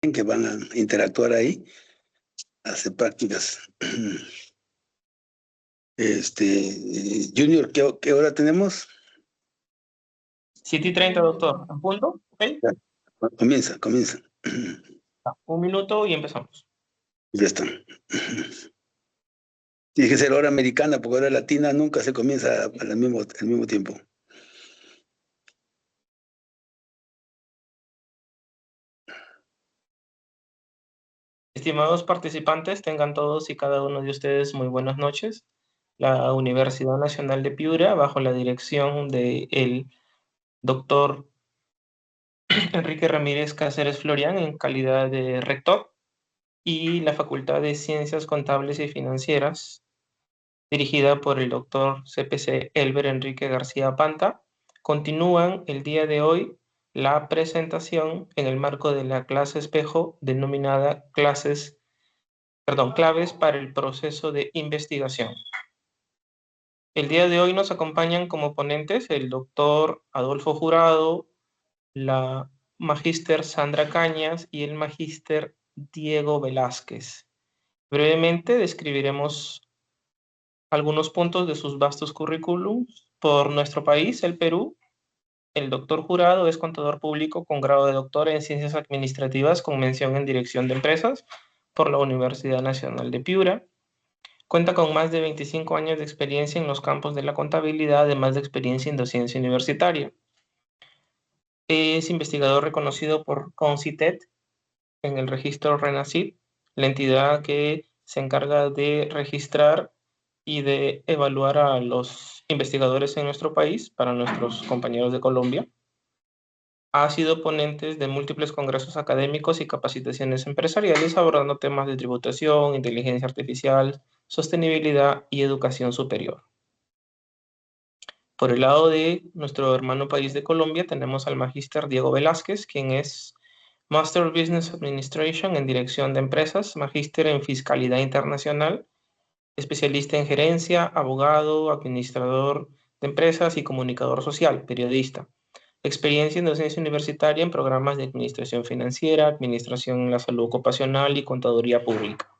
que van a interactuar ahí, hacer prácticas. Junior, ¿qué hora tenemos? 7:30, doctor. ¿En punto? ¿Ok? Ya, comienza. Un minuto y empezamos. Ya está. Tiene que ser hora americana, porque hora latina nunca se comienza al mismo tiempo. Estimados participantes, tengan todos y cada uno de ustedes muy buenas noches. La Universidad Nacional de Piura, bajo la dirección del doctor Enrique Ramírez Cáceres Florián, en calidad de rector, y la Facultad de Ciencias Contables y Financieras, dirigida por el doctor CPC Elber Enrique García Panta, continúan el día de hoy la presentación en el marco de la clase espejo denominada claves para el proceso de investigación. El día de hoy nos acompañan como ponentes el doctor Adolfo Jurado, la magíster Sandra Cañas y el magíster Diego Velázquez. Brevemente describiremos algunos puntos de sus vastos currículums. Por nuestro país, el Perú, el doctor Jurado es contador público con grado de doctor en Ciencias Administrativas con mención en Dirección de Empresas por la Universidad Nacional de Piura. Cuenta con más de 25 años de experiencia en los campos de la contabilidad, además de experiencia en docencia universitaria. Es investigador reconocido por CONCITET en el registro RENACIT, la entidad que se encarga de registrar y de evaluar a los investigadores en nuestro país para nuestros compañeros de Colombia. Ha sido ponente de múltiples congresos académicos y capacitaciones empresariales abordando temas de tributación, inteligencia artificial, sostenibilidad y educación superior. Por el lado de nuestro hermano país de Colombia tenemos al magíster Diego Velázquez, quien es Master of Business Administration en Dirección de Empresas, magíster en Fiscalidad Internacional, especialista en gerencia, abogado, administrador de empresas y comunicador social, periodista. Experiencia en docencia universitaria en programas de administración financiera, administración en la salud ocupacional y contaduría pública.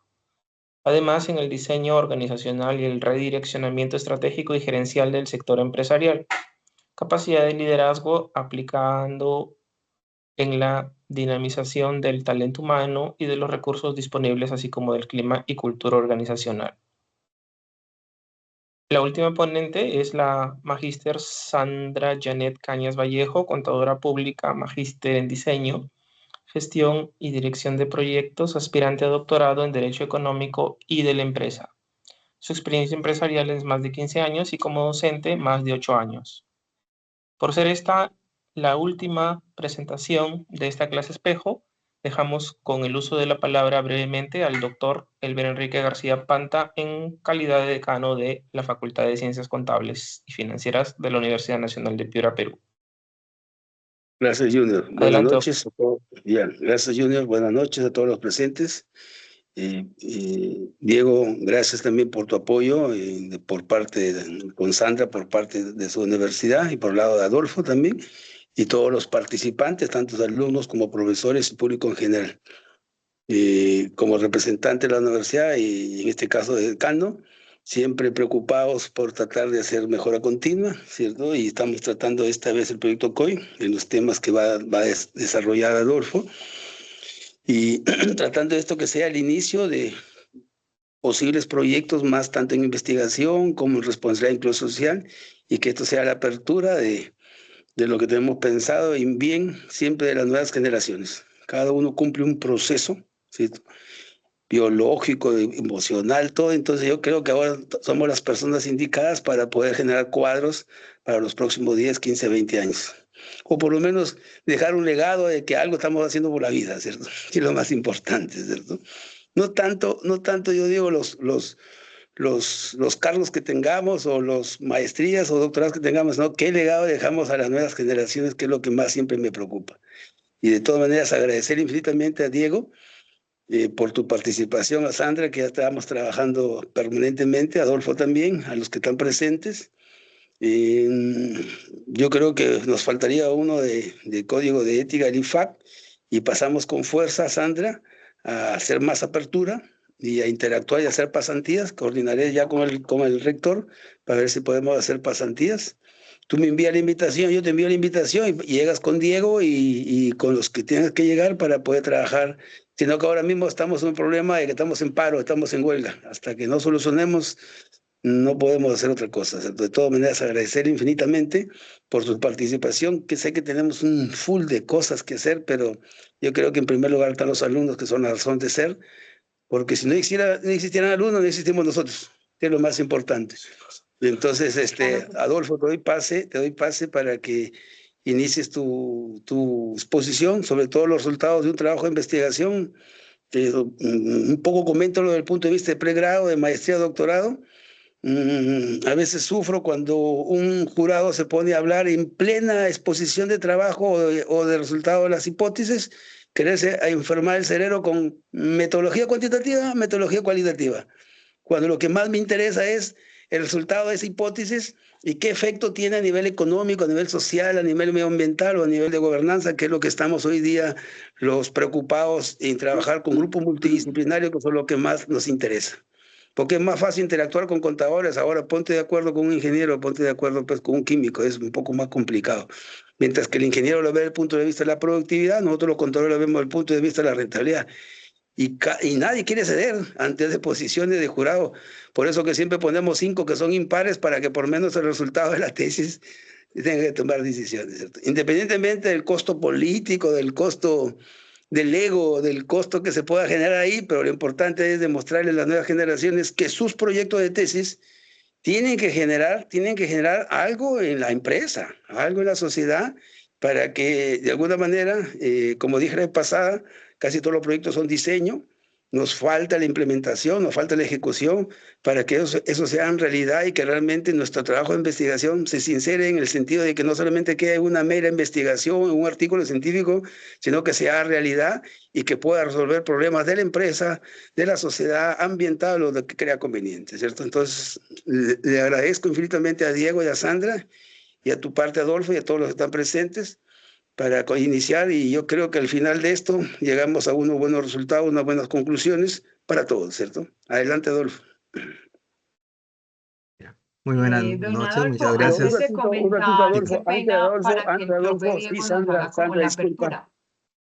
Además, en el diseño organizacional y el redireccionamiento estratégico y gerencial del sector empresarial. Capacidad de liderazgo aplicando en la dinamización del talento humano y de los recursos disponibles, así como del clima y cultura organizacional. La última ponente es la magíster Sandra Janet Cañas Vallejo, contadora pública, magíster en diseño, gestión y dirección de proyectos, aspirante a doctorado en Derecho Económico y de la Empresa. Su experiencia empresarial es más de 15 años y como docente más de 8 años. Por ser esta la última presentación de esta clase espejo, dejamos con el uso de la palabra brevemente al doctor Elber Enrique García Panta en calidad de decano de la Facultad de Ciencias Contables y Financieras de la Universidad Nacional de Piura, Perú. Gracias, Junior. Buenas Adelante, noches a todos. Bien, gracias, Junior. Buenas noches a todos los presentes. Diego, gracias también por tu apoyo por parte con Sandra, por parte de su universidad y por el lado de Adolfo también, y todos los participantes, tanto alumnos como profesores y público en general. Como representante de la universidad y en este caso de decano, siempre preocupados por tratar de hacer mejora continua, ¿cierto? Y estamos tratando esta vez el proyecto COI en los temas que va a desarrollar Adolfo, y tratando de esto que sea el inicio de posibles proyectos más tanto en investigación como en responsabilidad incluso social, y que esto sea la apertura de lo que tenemos pensado en bien siempre de las nuevas generaciones. Cada uno cumple un proceso, ¿cierto?, biológico, emocional, todo. Entonces yo creo que ahora somos las personas indicadas para poder generar cuadros para los próximos 10, 15, 20 años. O por lo menos dejar un legado de que algo estamos haciendo por la vida, ¿cierto? Que es lo más importante, ¿cierto? No tanto yo digo los cargos que tengamos o los maestrías o doctorados que tengamos, ¿no? ¿Qué legado dejamos a las nuevas generaciones? Que es lo que más siempre me preocupa. Y de todas maneras agradecer infinitamente a Diego por tu participación, a Sandra, que ya estábamos trabajando permanentemente, a Adolfo también, a los que están presentes. Yo creo que nos faltaría uno de Código de Ética del IFAC, y pasamos con fuerza, Sandra, a hacer más apertura y a interactuar y hacer pasantías. Coordinaré ya con el rector para ver si podemos hacer pasantías. Tú me envías la invitación, yo te envío la invitación y llegas con Diego y con los que tienes que llegar para poder trabajar. Sino que ahora mismo estamos en un problema de que estamos en paro, estamos en huelga. Hasta que no solucionemos, no podemos hacer otra cosa. De todas maneras, agradecer infinitamente por su participación, que sé que tenemos un full de cosas que hacer, pero yo creo que en primer lugar están los alumnos, que son la razón de ser, porque si no existieran alumnos, no existimos nosotros, que es lo más importante. Entonces, Adolfo, te doy pase para que inicies tu exposición sobre todos los resultados de un trabajo de investigación. Un poco comento lo del punto de vista de pregrado, de maestría, doctorado. A veces sufro cuando un jurado se pone a hablar en plena exposición de trabajo o de resultado de las hipótesis, quererse a enfermar el cerebro con metodología cuantitativa, metodología cualitativa, cuando lo que más me interesa es el resultado de esa hipótesis y qué efecto tiene a nivel económico, a nivel social, a nivel medioambiental o a nivel de gobernanza, que es lo que estamos hoy día los preocupados en trabajar con grupos multidisciplinarios, que son lo que más nos interesa. Porque es más fácil interactuar con contadores. Ahora ponte de acuerdo con un ingeniero, ponte de acuerdo pues, con un químico, es un poco más complicado. Mientras que el ingeniero lo ve desde el punto de vista de la productividad, nosotros los contadores lo vemos desde el punto de vista de la rentabilidad. Y nadie quiere ceder ante esas posiciones de jurado. Por eso que siempre ponemos 5 que son impares para que por menos el resultado de la tesis tenga que tomar decisiones, ¿cierto? Independientemente del costo político, del costo del ego, del costo que se pueda generar ahí, pero lo importante es demostrarle a las nuevas generaciones que sus proyectos de tesis tienen que generar algo en la empresa, algo en la sociedad, para que de alguna manera, como dije la vez pasada, casi todos los proyectos son diseño, nos falta la implementación, nos falta la ejecución para que eso sea realidad y que realmente nuestro trabajo de investigación se sincere en el sentido de que no solamente quede una mera investigación, un artículo científico, sino que sea realidad y que pueda resolver problemas de la empresa, de la sociedad ambiental o lo que crea conveniente, ¿cierto? Entonces, le agradezco infinitamente a Diego y a Sandra y a tu parte, Adolfo, y a todos los que están presentes para iniciar, y yo creo que al final de esto llegamos a unos buenos resultados, unas buenas conclusiones para todos, ¿cierto? Adelante, Adolfo. Muy buenas Don noches, Adolfo, muchas antes gracias. de Un ratito, comenzar, qué Adolfo, pena para que antes de el profe Adolfo, sí, Diego nos Sandra, haga como Sandra, la disculpa. apertura.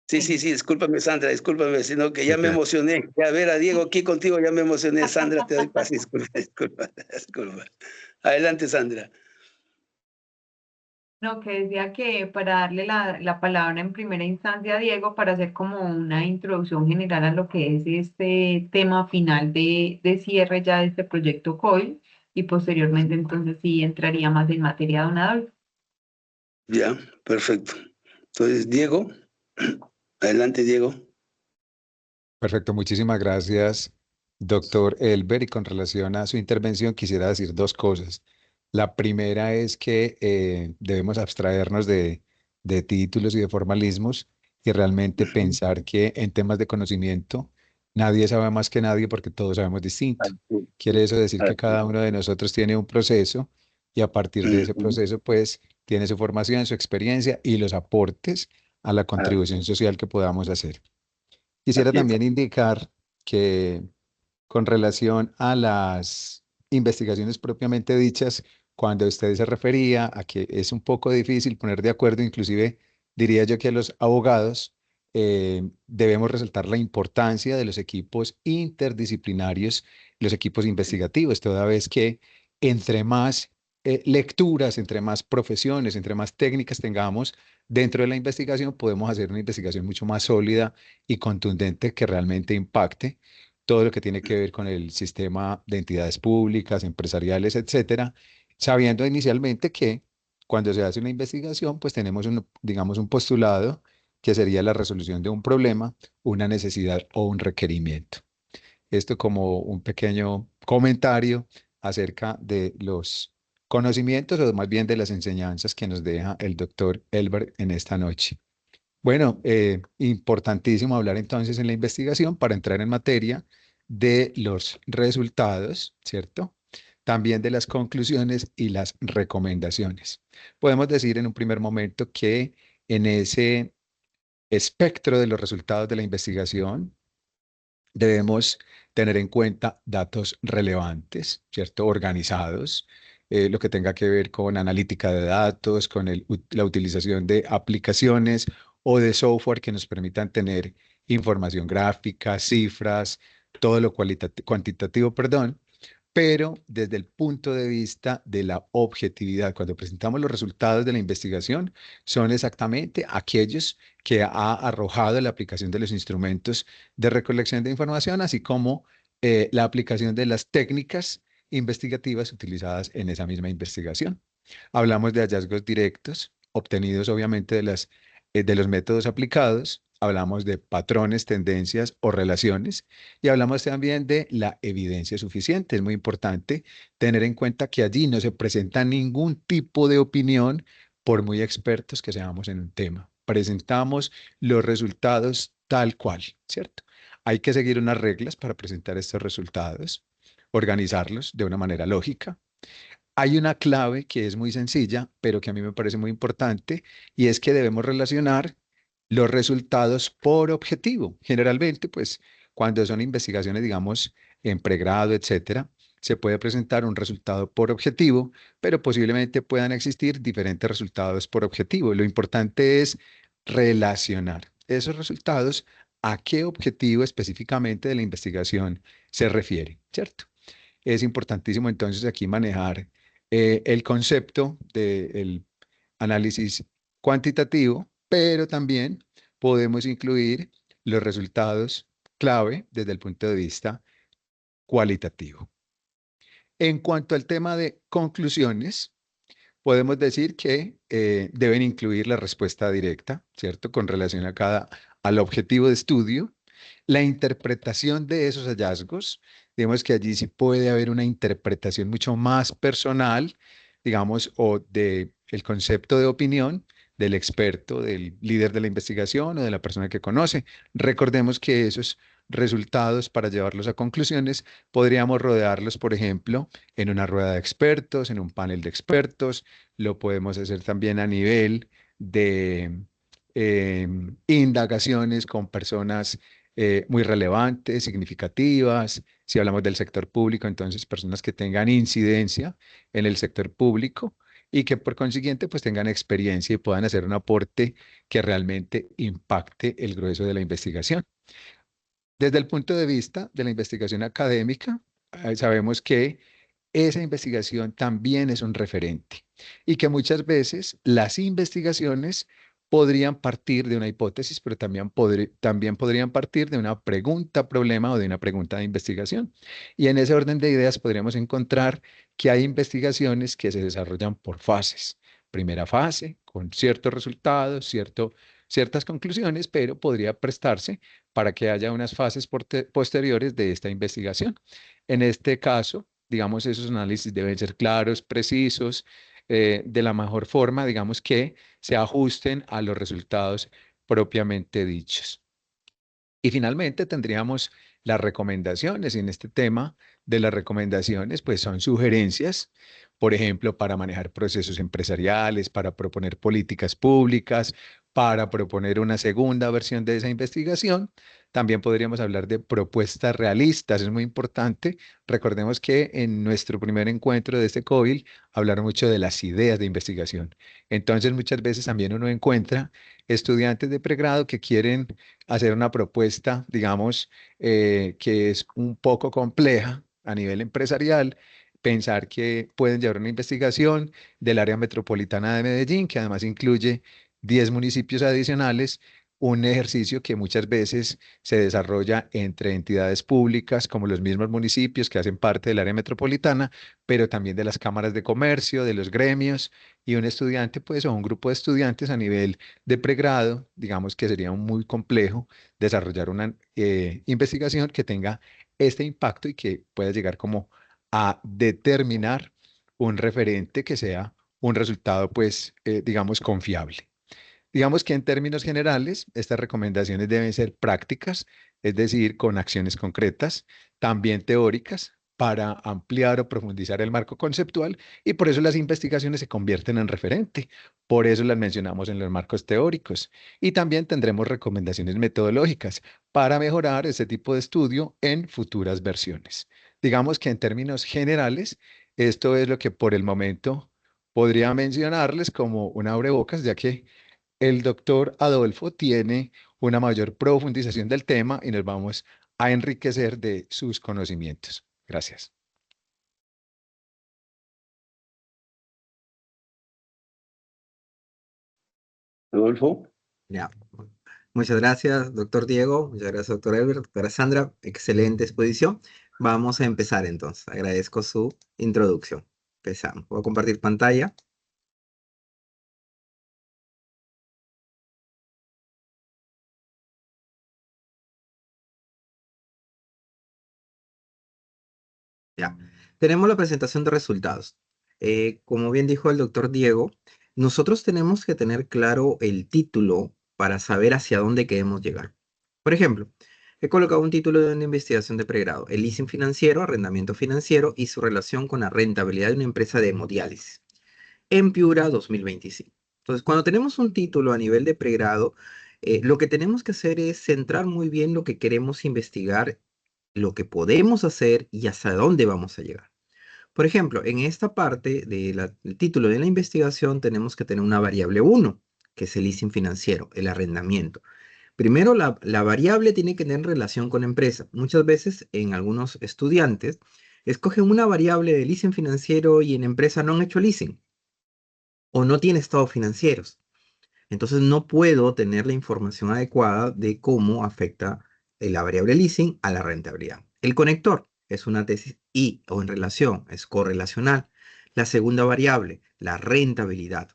Sí, discúlpame, Sandra, discúlpame, sino que ya me Ok. emocioné. Ya ver a Diego aquí contigo, ya me emocioné. Sandra, te doy paz, disculpa. Adelante, Sandra. No, que decía que para darle la palabra en primera instancia a Diego para hacer como una introducción general a lo que es este tema final de cierre ya de este proyecto COIL y posteriormente entonces sí entraría más en materia, don Adolfo. Ya, perfecto. Entonces, Diego, adelante, Diego. Perfecto, muchísimas gracias, doctor Elber. Y con relación a su intervención, quisiera decir dos cosas. La primera es que debemos abstraernos de títulos y de formalismos y realmente pensar que en temas de conocimiento nadie sabe más que nadie porque todos sabemos distinto. Quiere eso decir que cada uno de nosotros tiene un proceso y a partir de ese proceso, pues, tiene su formación, su experiencia y los aportes a la contribución social que podamos hacer. Quisiera Así es. también indicar que con relación a las investigaciones propiamente dichas, cuando usted se refería a que es un poco difícil poner de acuerdo, inclusive diría yo que a los abogados debemos resaltar la importancia de los equipos interdisciplinarios, los equipos investigativos, toda vez que entre más lecturas, entre más profesiones, entre más técnicas tengamos dentro de la investigación, podemos hacer una investigación mucho más sólida y contundente que realmente impacte todo lo que tiene que ver con el sistema de entidades públicas, empresariales, etcétera, sabiendo inicialmente que cuando se hace una investigación, pues tenemos digamos, un postulado que sería la resolución de un problema, una necesidad o un requerimiento. Esto como un pequeño comentario acerca de los conocimientos o más bien de las enseñanzas que nos deja el doctor Elber en esta noche. Bueno, importantísimo hablar entonces en la investigación para entrar en materia de los resultados, ¿cierto? También de las conclusiones y las recomendaciones. Podemos decir en un primer momento que en ese espectro de los resultados de la investigación, debemos tener en cuenta datos relevantes, ¿cierto? Organizados, lo que tenga que ver con analítica de datos, con la utilización de aplicaciones o de software que nos permitan tener información gráfica, cifras, todo lo cuantitativo, perdón, pero desde el punto de vista de la objetividad, cuando presentamos los resultados de la investigación, son exactamente aquellos que ha arrojado la aplicación de los instrumentos de recolección de información, así como la aplicación de las técnicas investigativas utilizadas en esa misma investigación. Hablamos de hallazgos directos, obtenidos obviamente de los métodos aplicados. Hablamos de patrones, tendencias o relaciones y hablamos también de la evidencia suficiente. Es muy importante tener en cuenta que allí no se presenta ningún tipo de opinión por muy expertos que seamos en un tema. Presentamos los resultados tal cual, ¿cierto? Hay que seguir unas reglas para presentar estos resultados, organizarlos de una manera lógica. Hay una clave que es muy sencilla, pero que a mí me parece muy importante, y es que debemos relacionar los resultados por objetivo. Generalmente, pues, cuando son investigaciones, digamos, en pregrado, etcétera, se puede presentar un resultado por objetivo, pero posiblemente puedan existir diferentes resultados por objetivo. Lo importante es relacionar esos resultados a qué objetivo específicamente de la investigación se refiere, ¿cierto? Es importantísimo entonces aquí manejar el concepto del análisis cuantitativo, pero también podemos incluir los resultados clave desde el punto de vista cualitativo. En cuanto al tema de conclusiones, podemos decir que deben incluir la respuesta directa, ¿cierto? Con relación al objetivo de estudio, la interpretación de esos hallazgos. Digamos que allí sí puede haber una interpretación mucho más personal, digamos, o de el concepto de opinión del experto, del líder de la investigación o de la persona que conoce. Recordemos que esos resultados, para llevarlos a conclusiones, podríamos rodearlos, por ejemplo, en una rueda de expertos, en un panel de expertos. Lo podemos hacer también a nivel de indagaciones con personas muy relevantes, significativas. Si hablamos del sector público, entonces personas que tengan incidencia en el sector público y que por consiguiente pues tengan experiencia y puedan hacer un aporte que realmente impacte el grueso de la investigación. Desde el punto de vista de la investigación académica, sabemos que esa investigación también es un referente y que muchas veces las investigaciones podrían partir de una hipótesis, pero también podrían partir de una pregunta, problema o de una pregunta de investigación. Y en ese orden de ideas podríamos encontrar que hay investigaciones que se desarrollan por fases. Primera fase, con ciertos resultados, ciertas conclusiones, pero podría prestarse para que haya unas fases posteriores de esta investigación. En este caso, digamos, esos análisis deben ser claros, precisos, de la mejor forma, digamos, que se ajusten a los resultados propiamente dichos. Y finalmente tendríamos las recomendaciones, y en este tema de las recomendaciones, pues son sugerencias, por ejemplo, para manejar procesos empresariales, para proponer políticas públicas, para proponer una segunda versión de esa investigación. También podríamos hablar de propuestas realistas, es muy importante. Recordemos que en nuestro primer encuentro de este COIL hablaron mucho de las ideas de investigación. Entonces, muchas veces también uno encuentra estudiantes de pregrado que quieren hacer una propuesta, digamos, que es un poco compleja a nivel empresarial, pensar que pueden llevar una investigación del área metropolitana de Medellín, que además incluye 10 municipios adicionales, un ejercicio que muchas veces se desarrolla entre entidades públicas como los mismos municipios que hacen parte del área metropolitana, pero también de las cámaras de comercio, de los gremios, y un estudiante, pues, o un grupo de estudiantes a nivel de pregrado, digamos que sería muy complejo desarrollar una investigación que tenga este impacto y que pueda llegar como a determinar un referente que sea un resultado, pues, digamos, confiable. Digamos que en términos generales, estas recomendaciones deben ser prácticas, es decir, con acciones concretas, también teóricas, para ampliar o profundizar el marco conceptual y por eso las investigaciones se convierten en referente. Por eso las mencionamos en los marcos teóricos y también tendremos recomendaciones metodológicas para mejorar ese tipo de estudio en futuras versiones. Digamos que en términos generales, esto es lo que por el momento podría mencionarles como un abrebocas, ya que el doctor Adolfo tiene una mayor profundización del tema y nos vamos a enriquecer de sus conocimientos. Gracias. Adolfo. Ya. Muchas gracias, doctor Diego. Muchas gracias, doctor Elber, doctora Sandra. Excelente exposición. Vamos a empezar entonces. Agradezco su introducción. Empezamos. Voy a compartir pantalla. Ya. Tenemos la presentación de resultados. Como bien dijo el doctor Diego, nosotros tenemos que tener claro el título para saber hacia dónde queremos llegar. Por ejemplo, he colocado un título de una investigación de pregrado, el leasing financiero, arrendamiento financiero y su relación con la rentabilidad de una empresa de hemodiálisis en Piura 2025. Entonces, cuando tenemos un título a nivel de pregrado, lo que tenemos que hacer es centrar muy bien lo que queremos investigar, lo que podemos hacer y hasta dónde vamos a llegar. Por ejemplo, en esta parte del título de la investigación tenemos que tener una variable 1, que es el leasing financiero, el arrendamiento. Primero, la variable tiene que tener relación con empresa. Muchas veces en algunos estudiantes escogen una variable de leasing financiero y en empresa no han hecho leasing o no tiene estados financieros. Entonces no puedo tener la información adecuada de cómo afecta la variable leasing a la rentabilidad. El conector es una tesis y o en relación, es correlacional. La segunda variable, la rentabilidad.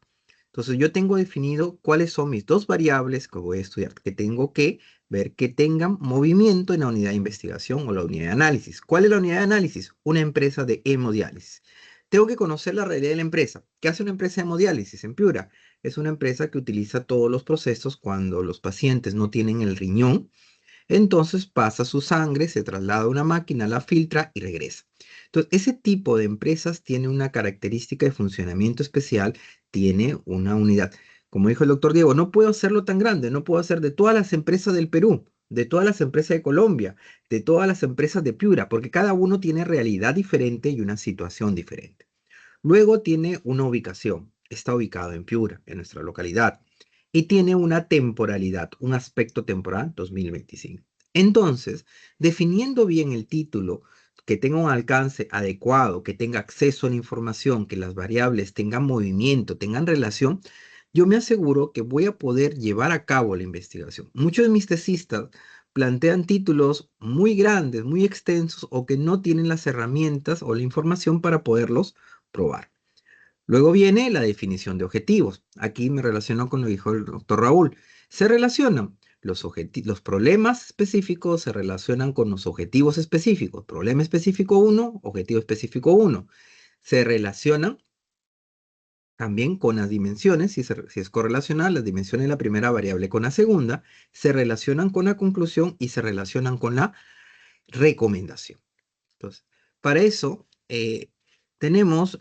Entonces yo tengo definido cuáles son mis dos variables que voy a estudiar, que tengo que ver que tengan movimiento en la unidad de investigación o la unidad de análisis. ¿Cuál es la unidad de análisis? Una empresa de hemodiálisis. Tengo que conocer la realidad de la empresa. ¿Qué hace una empresa de hemodiálisis en Piura? Es una empresa que utiliza todos los procesos cuando los pacientes no tienen el riñón. Entonces pasa su sangre, se traslada a una máquina, la filtra y regresa. Entonces, ese tipo de empresas tiene una característica de funcionamiento especial, tiene una unidad. Como dijo el doctor Diego, no puedo hacerlo tan grande, no puedo hacer de todas las empresas del Perú, de todas las empresas de Colombia, de todas las empresas de Piura, porque cada uno tiene realidad diferente y una situación diferente. Luego tiene una ubicación. Está ubicado en Piura, en nuestra localidad, y tiene una temporalidad, un aspecto temporal 2025. Entonces, definiendo bien el título, que tenga un alcance adecuado, que tenga acceso a la información, que las variables tengan movimiento, tengan relación, yo me aseguro que voy a poder llevar a cabo la investigación. Muchos de mis tesistas plantean títulos muy grandes, muy extensos o que no tienen las herramientas o la información para poderlos probar. Luego viene la definición de objetivos. Aquí me relaciono con lo que dijo el doctor Raúl. Se relacionan los problemas específicos, se relacionan con los objetivos específicos. Problema específico 1, objetivo específico 1. Se relacionan también con las dimensiones, si es correlacional, las dimensiones de la primera variable con la segunda, se relacionan con la conclusión y se relacionan con la recomendación. Entonces, para eso tenemos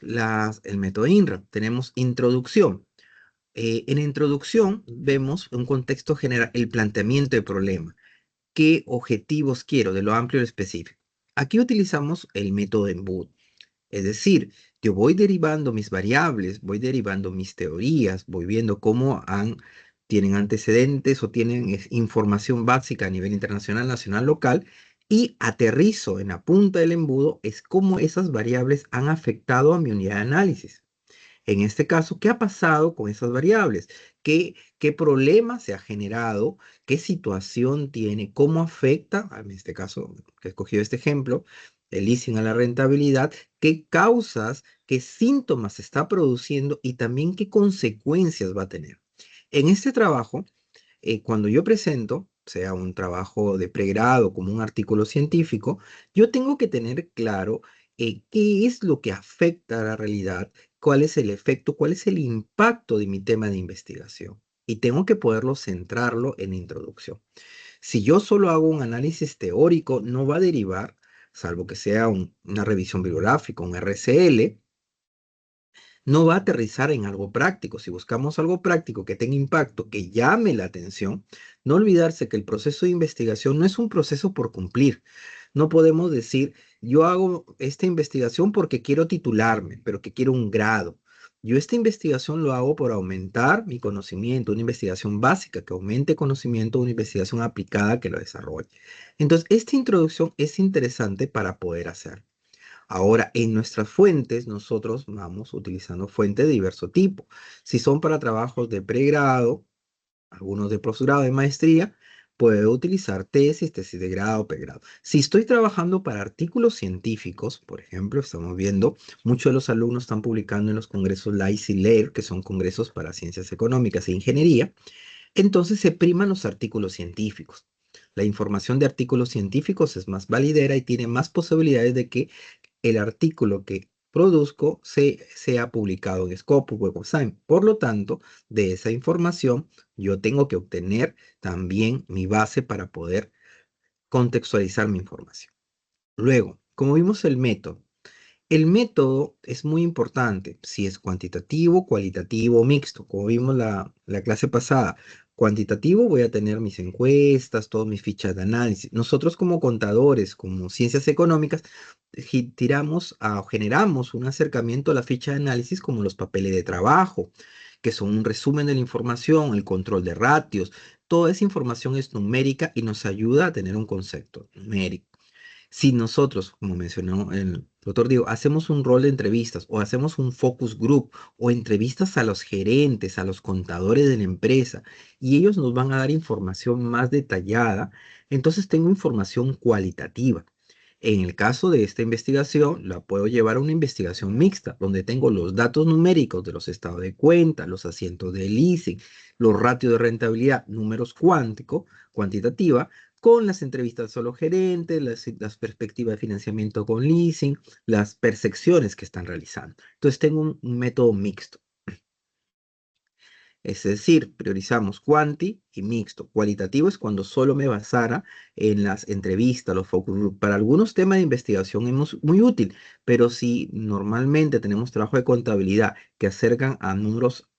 el método INRAP, tenemos introducción. En introducción vemos un contexto general, el planteamiento de problema. ¿Qué objetivos quiero de lo amplio y lo específico? Aquí utilizamos el método embudo. Es decir, yo voy derivando mis variables, voy derivando mis teorías, voy viendo cómo tienen antecedentes o tienen información básica a nivel internacional, nacional, local, y aterrizo en la punta del embudo es cómo esas variables han afectado a mi unidad de análisis. En este caso, ¿qué ha pasado con esas variables? ¿Qué problema se ha generado? ¿Qué situación tiene? ¿Cómo afecta, en este caso, que he escogido este ejemplo, el leasing a la rentabilidad? ¿Qué causas, qué síntomas se está produciendo y también qué consecuencias va a tener? En este trabajo, cuando yo presento, sea un trabajo de pregrado como un artículo científico, yo tengo que tener claro qué es lo que afecta a la realidad, cuál es el efecto, cuál es el impacto de mi tema de investigación. Y tengo que poderlo centrarlo en introducción. Si yo solo hago un análisis teórico, no va a derivar salvo que sea una revisión bibliográfica, un RCL, no va a aterrizar en algo práctico. Si buscamos algo práctico que tenga impacto, que llame la atención, no olvidarse que el proceso de investigación no es un proceso por cumplir. No podemos decir, yo hago esta investigación porque quiero titularme, pero que quiero un grado. Yo esta investigación lo hago por aumentar mi conocimiento, una investigación básica que aumente conocimiento, una investigación aplicada que lo desarrolle. Entonces, esta introducción es interesante para poder hacer. Ahora, en nuestras fuentes, nosotros vamos utilizando fuentes de diverso tipo. Si son para trabajos de pregrado, algunos de posgrado, de maestría, puedo utilizar tesis de grado, pregrado. Si estoy trabajando para artículos científicos, por ejemplo, estamos viendo, muchos de los alumnos están publicando en los congresos LAIS y LAIR, que son congresos para ciencias económicas e ingeniería, entonces se priman los artículos científicos. La información de artículos científicos es más validera y tiene más posibilidades de que el artículo que produzco sea publicado en Scopus Web of Science. Por lo tanto, de esa información yo tengo que obtener también mi base para poder contextualizar mi información. Luego, como vimos el método es muy importante, si es cuantitativo, cualitativo o mixto. Como vimos la clase pasada, cuantitativo voy a tener mis encuestas, todas mis fichas de análisis. Nosotros como contadores, como ciencias económicas, generamos un acercamiento a la ficha de análisis como los papeles de trabajo, que son un resumen de la información, el control de ratios. Toda esa información es numérica y nos ayuda a tener un concepto numérico. Si nosotros, como mencionó el doctor Diego, hacemos un rol de entrevistas o hacemos un focus group o entrevistas a los gerentes, a los contadores de la empresa, y ellos nos van a dar información más detallada, entonces tengo información cualitativa. En el caso de esta investigación, la puedo llevar a una investigación mixta, donde tengo los datos numéricos de los estados de cuenta, los asientos de leasing, los ratios de rentabilidad, números cuantitativa, con las entrevistas a los gerentes, las perspectivas de financiamiento con leasing, las percepciones que están realizando. Entonces tengo un método mixto. Es decir, priorizamos cuanti y mixto. Cualitativo es cuando solo me basara en las entrevistas, los focus group. Para algunos temas de investigación es muy útil, pero si normalmente tenemos trabajo de contabilidad que acercan a números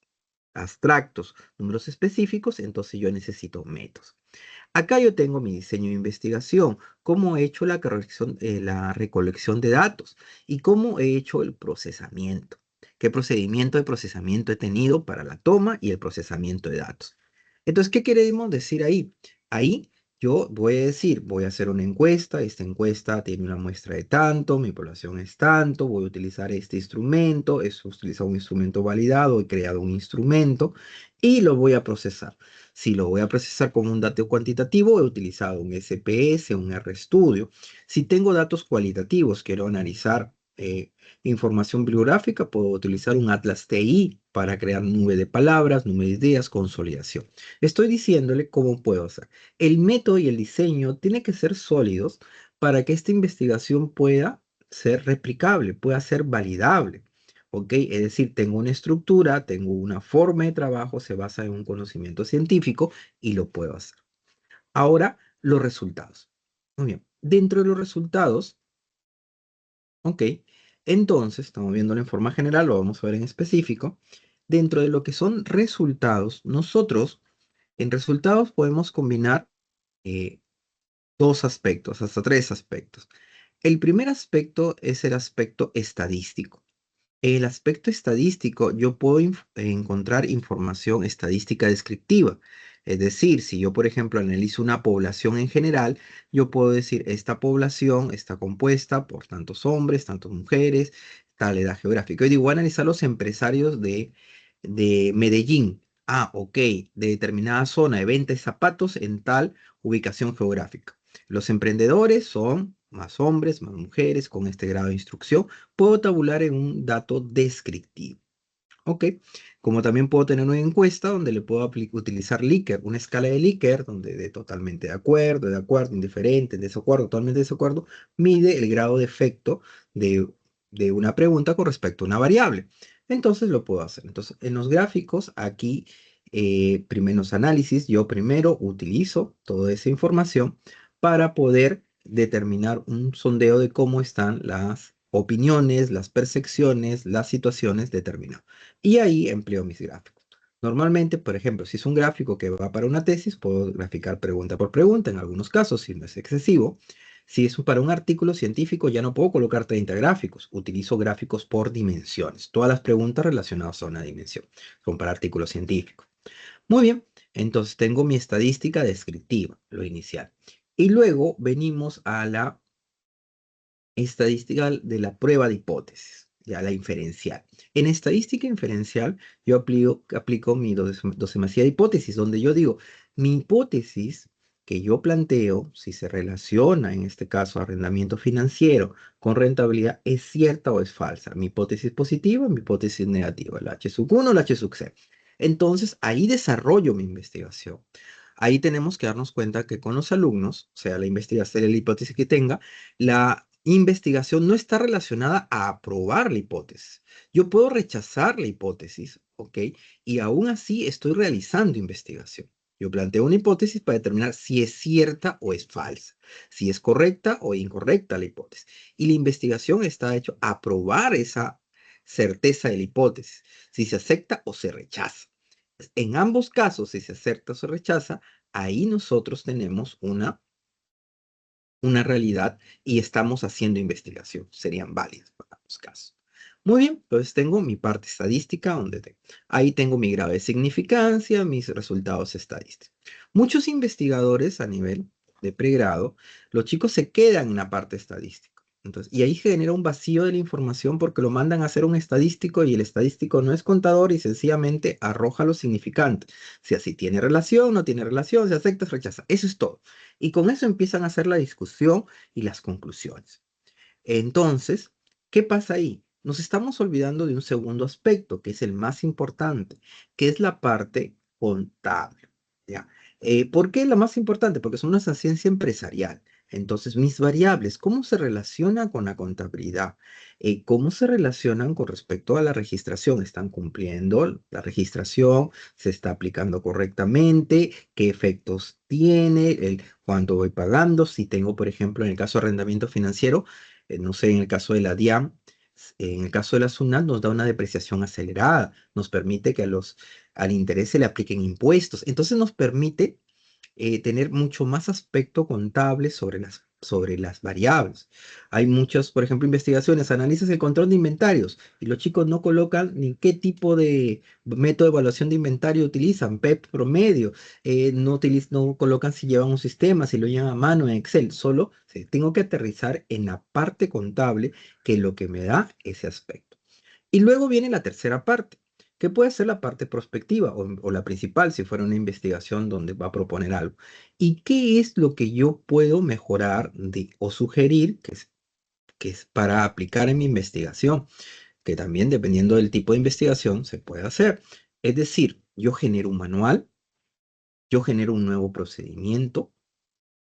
abstractos, números específicos, entonces yo necesito métodos. Acá yo tengo mi diseño de investigación, cómo he hecho la recolección de datos y cómo he hecho el procesamiento. ¿Qué procedimiento de procesamiento he tenido para la toma y el procesamiento de datos? Entonces, ¿qué queremos decir ahí? Ahí yo voy a decir, voy a hacer una encuesta, esta encuesta tiene una muestra de tanto, mi población es tanto, voy a utilizar este instrumento, es utilizar un instrumento validado, he creado un instrumento y lo voy a procesar. Si lo voy a procesar como un dato cuantitativo, he utilizado un SPS, un RStudio. Si tengo datos cualitativos, quiero analizar información bibliográfica, puedo utilizar un Atlas TI para crear nube de palabras, nube de ideas, consolidación. Estoy diciéndole cómo puedo hacer. El método y el diseño tienen que ser sólidos para que esta investigación pueda ser replicable, pueda ser validable. ¿Ok? Es decir, tengo una estructura, tengo una forma de trabajo, se basa en un conocimiento científico y lo puedo hacer. Ahora, los resultados. Muy bien. Dentro de los resultados, ok, entonces, estamos viéndolo en forma general, lo vamos a ver en específico. Dentro de lo que son resultados, nosotros en resultados podemos combinar dos aspectos, hasta tres aspectos. El primer aspecto es el aspecto estadístico. El aspecto estadístico, yo puedo encontrar información estadística descriptiva. Es decir, si yo, por ejemplo, analizo una población en general, yo puedo decir, esta población está compuesta por tantos hombres, tantas mujeres, tal edad geográfica. Yo digo, voy a analizar los empresarios de Medellín. Ah, ok, de determinada zona de venta de zapatos en tal ubicación geográfica. Los emprendedores son más hombres, más mujeres, con este grado de instrucción. Puedo tabular en un dato descriptivo. Ok, como también puedo tener una encuesta donde le puedo utilizar Likert, una escala de Likert, donde de totalmente de acuerdo, indiferente, desacuerdo, totalmente desacuerdo, mide el grado de efecto de una pregunta con respecto a una variable. Entonces lo puedo hacer. Entonces, en los gráficos, aquí, primeros análisis, yo primero utilizo toda esa información para poder determinar un sondeo de cómo están las opiniones, las percepciones, las situaciones determinadas. Y ahí empleo mis gráficos. Normalmente, por ejemplo, si es un gráfico que va para una tesis, puedo graficar pregunta por pregunta, en algunos casos, si no es excesivo. Si es para un artículo científico, ya no puedo colocar 30 gráficos. Utilizo gráficos por dimensiones. Todas las preguntas relacionadas a una dimensión son para artículos científicos. Muy bien, entonces tengo mi estadística descriptiva, lo inicial. Y luego venimos a la estadística de la prueba de hipótesis, ya la inferencial. En estadística inferencial, yo aplico mi dosimetría de hipótesis, donde yo digo, mi hipótesis que yo planteo, si se relaciona, en este caso, arrendamiento financiero con rentabilidad, ¿es cierta o es falsa? Mi hipótesis positiva, mi hipótesis negativa, la H sub 1, la H sub C. Entonces, ahí desarrollo mi investigación. Ahí tenemos que darnos cuenta que con los alumnos, o sea, la investigación, la hipótesis que tenga, la investigación no está relacionada a aprobar la hipótesis. Yo puedo rechazar la hipótesis, ¿ok? Y aún así estoy realizando investigación. Yo planteo una hipótesis para determinar si es cierta o es falsa, si es correcta o incorrecta la hipótesis. Y la investigación está hecha a probar esa certeza de la hipótesis, si se acepta o se rechaza. En ambos casos, si se acepta o se rechaza, ahí nosotros tenemos una realidad y estamos haciendo investigación. Serían válidas para ambos casos. Muy bien, entonces tengo mi parte estadística, donde ahí tengo mi grado de significancia, mis resultados estadísticos. Muchos investigadores a nivel de pregrado, los chicos se quedan en la parte estadística. Entonces, y ahí genera un vacío de la información porque lo mandan a hacer un estadístico y el estadístico no es contador y sencillamente arroja los significantes. Si así tiene relación, no tiene relación, se acepta, se rechaza. Eso es todo. Y con eso empiezan a hacer la discusión y las conclusiones. Entonces, ¿qué pasa ahí? Nos estamos olvidando de un segundo aspecto, que es el más importante, que es la parte contable. ¿Ya? ¿Por qué la más importante? Porque es una ciencia empresarial. Entonces, mis variables, ¿cómo se relacionan con la contabilidad? ¿Cómo se relacionan con respecto a la registración? ¿Están cumpliendo la registración? ¿Se está aplicando correctamente? ¿Qué efectos tiene? ¿Cuánto voy pagando? Si tengo, por ejemplo, en el caso de arrendamiento financiero, no sé, en el caso de la DIAN, en el caso de la SUNAT nos da una depreciación acelerada, nos permite que al interés se le apliquen impuestos, entonces nos permite tener mucho más aspecto contable sobre las variables. Hay muchas, por ejemplo, investigaciones, analizas el control de inventarios y los chicos no colocan ni qué tipo de método de evaluación de inventario utilizan, PEP promedio, no colocan si llevan un sistema, si lo llevan a mano en Excel, solo tengo que aterrizar en la parte contable, que es lo que me da ese aspecto. Y luego viene la tercera parte, que puede ser la parte prospectiva o la principal si fuera una investigación donde va a proponer algo. ¿Y qué es lo que yo puedo mejorar o sugerir que es para aplicar en mi investigación? Que también dependiendo del tipo de investigación se puede hacer. Es decir, yo genero un manual, yo genero un nuevo procedimiento.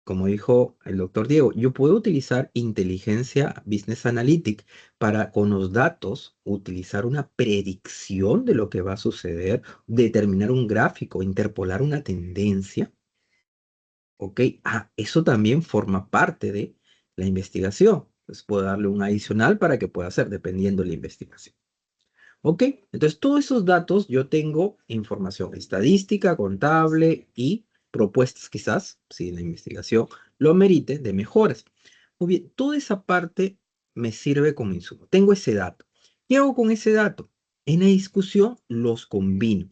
Como dijo el doctor Diego, yo puedo utilizar inteligencia Business Analytics para con los datos utilizar una predicción de lo que va a suceder, determinar un gráfico, interpolar una tendencia. ¿Ok? Eso también forma parte de la investigación. Entonces puedo darle un adicional para que pueda hacer dependiendo de la investigación. ¿Ok? Entonces, todos esos datos yo tengo información estadística, contable y propuestas quizás, si la investigación lo amerite, de mejoras. Muy bien, toda esa parte me sirve como insumo. Tengo ese dato. ¿Qué hago con ese dato? En la discusión los combino.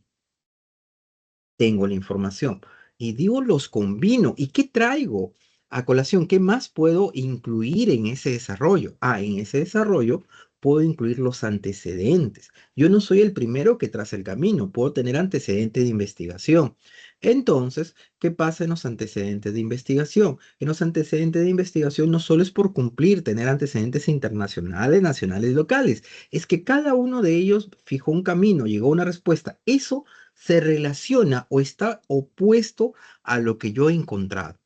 Tengo la información y digo los combino. ¿Y qué traigo a colación? ¿Qué más puedo incluir en ese desarrollo? En ese desarrollo puedo incluir los antecedentes. Yo no soy el primero que traza el camino, puedo tener antecedentes de investigación. Entonces, ¿qué pasa en los antecedentes de investigación? En los antecedentes de investigación no solo es por cumplir, tener antecedentes internacionales, nacionales, locales, es que cada uno de ellos fijó un camino, llegó a una respuesta. Eso se relaciona o está opuesto a lo que yo he encontrado.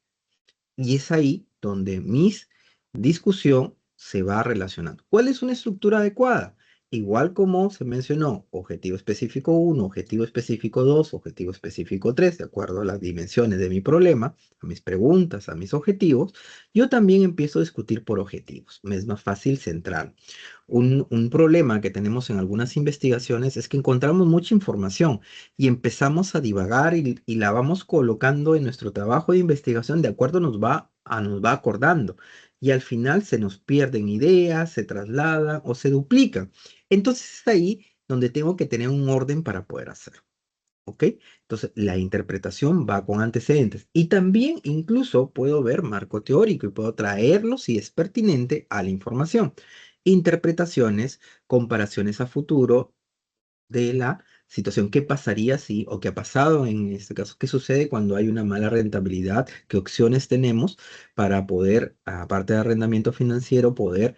Y es ahí donde mi discusión se va relacionando. ¿Cuál es una estructura adecuada? igual como se mencionó, objetivo específico 1, objetivo específico 2, objetivo específico 3, de acuerdo a las dimensiones de mi problema, a mis preguntas, a mis objetivos, yo también empiezo a discutir por objetivos. Me es más fácil centrar. Un problema que tenemos en algunas investigaciones es que encontramos mucha información y empezamos a divagar y la vamos colocando en nuestro trabajo de investigación de acuerdo nos va acordando. Y al final se nos pierden ideas, se trasladan o se duplican. Entonces es ahí donde tengo que tener un orden para poder hacerlo. ¿Ok? Entonces, la interpretación va con antecedentes. Y también incluso puedo ver marco teórico y puedo traerlo si es pertinente a la información. Interpretaciones, comparaciones a futuro de la situación. ¿Qué pasaría si, o qué ha pasado en este caso? ¿Qué sucede cuando hay una mala rentabilidad? ¿Qué opciones tenemos para poder, aparte de arrendamiento financiero, poder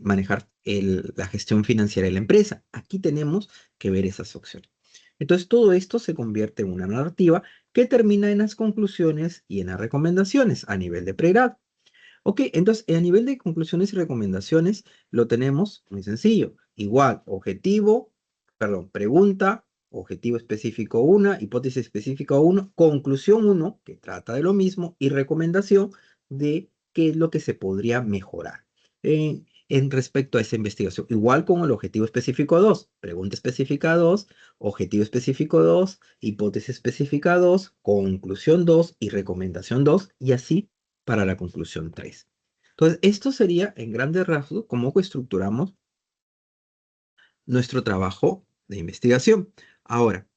manejar la gestión financiera de la empresa? Aquí tenemos que ver esas opciones. Entonces, todo esto se convierte en una narrativa que termina en las conclusiones y en las recomendaciones a nivel de pregrado. Ok, entonces a nivel de conclusiones y recomendaciones lo tenemos muy sencillo. Igual, pregunta, objetivo específico 1, hipótesis específica 1, conclusión 1, que trata de lo mismo, y recomendación de qué es lo que se podría mejorar en respecto a esa investigación. Igual con el objetivo específico 2, pregunta específica 2, objetivo específico 2, hipótesis específica 2, conclusión 2 y recomendación 2, y así para la conclusión 3. Entonces, esto sería en grandes rasgos cómo estructuramos nuestro trabajo de investigación. Ahora,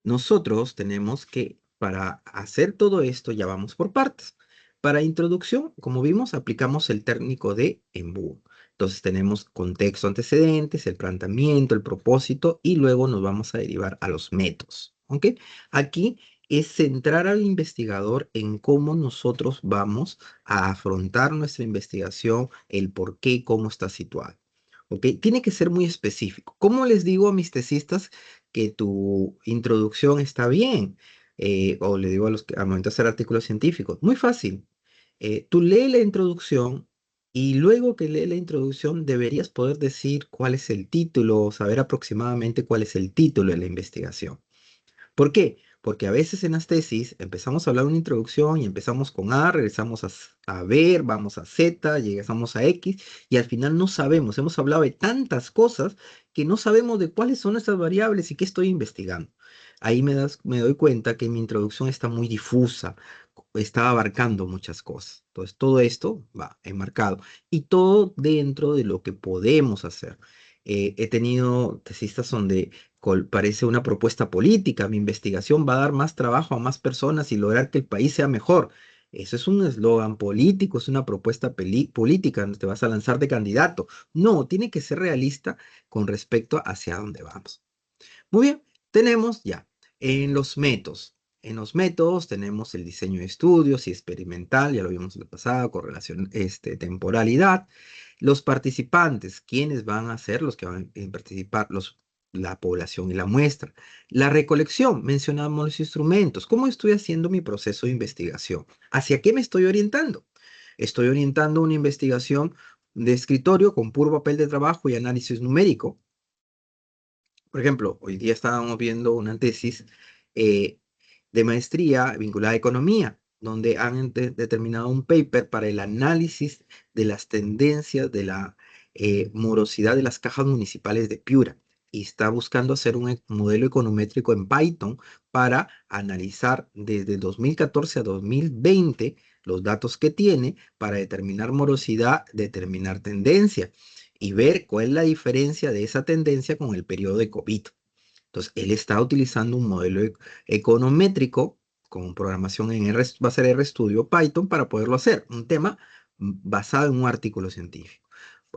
nosotros tenemos que, para hacer todo esto, ya vamos por partes. Para introducción, como vimos, aplicamos el técnico de embudo. Entonces tenemos contexto, antecedentes, el planteamiento, el propósito y luego nos vamos a derivar a los métodos. ¿Ok? Aquí es centrar al investigador en cómo nosotros vamos a afrontar nuestra investigación, el por qué, cómo está situado. ¿Ok? Tiene que ser muy específico. ¿Cómo les digo a mis tesistas que tu introducción está bien? O le digo a los que al momento de hacer artículos científicos, muy fácil. Tú lee la introducción y luego que lee la introducción deberías poder decir cuál es el título o saber aproximadamente cuál es el título de la investigación. ¿Por qué? Porque a veces en las tesis empezamos a hablar una introducción y empezamos con A, regresamos a B, vamos a Z, llegamos a X y al final no sabemos. Hemos hablado de tantas cosas que no sabemos de cuáles son estas variables y qué estoy investigando. Ahí me doy cuenta que mi introducción está muy difusa, está abarcando muchas cosas. Entonces, todo esto va enmarcado y todo dentro de lo que podemos hacer. He tenido tesistas donde parece una propuesta política. Mi investigación va a dar más trabajo a más personas y lograr que el país sea mejor. Eso es un eslogan político, es una propuesta política, no te vas a lanzar de candidato. No, tiene que ser realista con respecto hacia dónde vamos. Muy bien, tenemos ya en los métodos. En los métodos tenemos el diseño de estudios y experimental, ya lo vimos en la pasada, correlación, temporalidad. Los participantes, ¿quiénes van a ser los que van a participar? La población y la muestra. La recolección, mencionamos los instrumentos. ¿Cómo estoy haciendo mi proceso de investigación? ¿Hacia qué me estoy orientando? Estoy orientando una investigación de escritorio con puro papel de trabajo y análisis numérico. Por ejemplo, hoy día estábamos viendo una tesis de maestría vinculada a economía, donde han determinado un paper para el análisis de las tendencias de la morosidad de las cajas municipales de Piura. Y está buscando hacer un modelo econométrico en Python para analizar desde 2014 a 2020 los datos que tiene para determinar morosidad, determinar tendencia y ver cuál es la diferencia de esa tendencia con el periodo de COVID. Entonces, él está utilizando un modelo econométrico con programación en va a ser RStudio Python para poderlo hacer. Un tema basado en un artículo científico.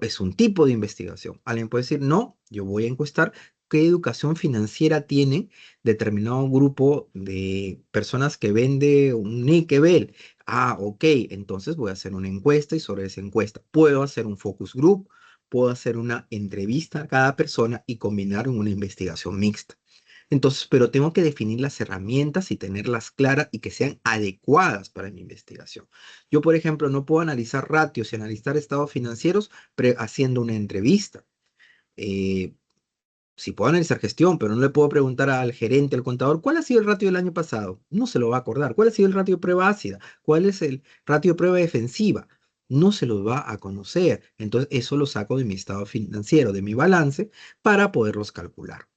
Es un tipo de investigación. Alguien puede decir, no, yo voy a encuestar qué educación financiera tiene determinado grupo de personas que vende un Nickel. Ah, ok, entonces voy a hacer una encuesta y sobre esa encuesta puedo hacer un focus group, puedo hacer una entrevista a cada persona y combinar en una investigación mixta. Entonces, pero tengo que definir las herramientas y tenerlas claras y que sean adecuadas para mi investigación. Yo, por ejemplo, no puedo analizar ratios y analizar estados financieros haciendo una entrevista. Si puedo analizar gestión, pero no le puedo preguntar al gerente, al contador, ¿cuál ha sido el ratio del año pasado? No se lo va a acordar. ¿Cuál ha sido el ratio de prueba ácida? ¿Cuál es el ratio de prueba defensiva? No se los va a conocer. Entonces, eso lo saco de mi estado financiero, de mi balance, para poderlos calcular.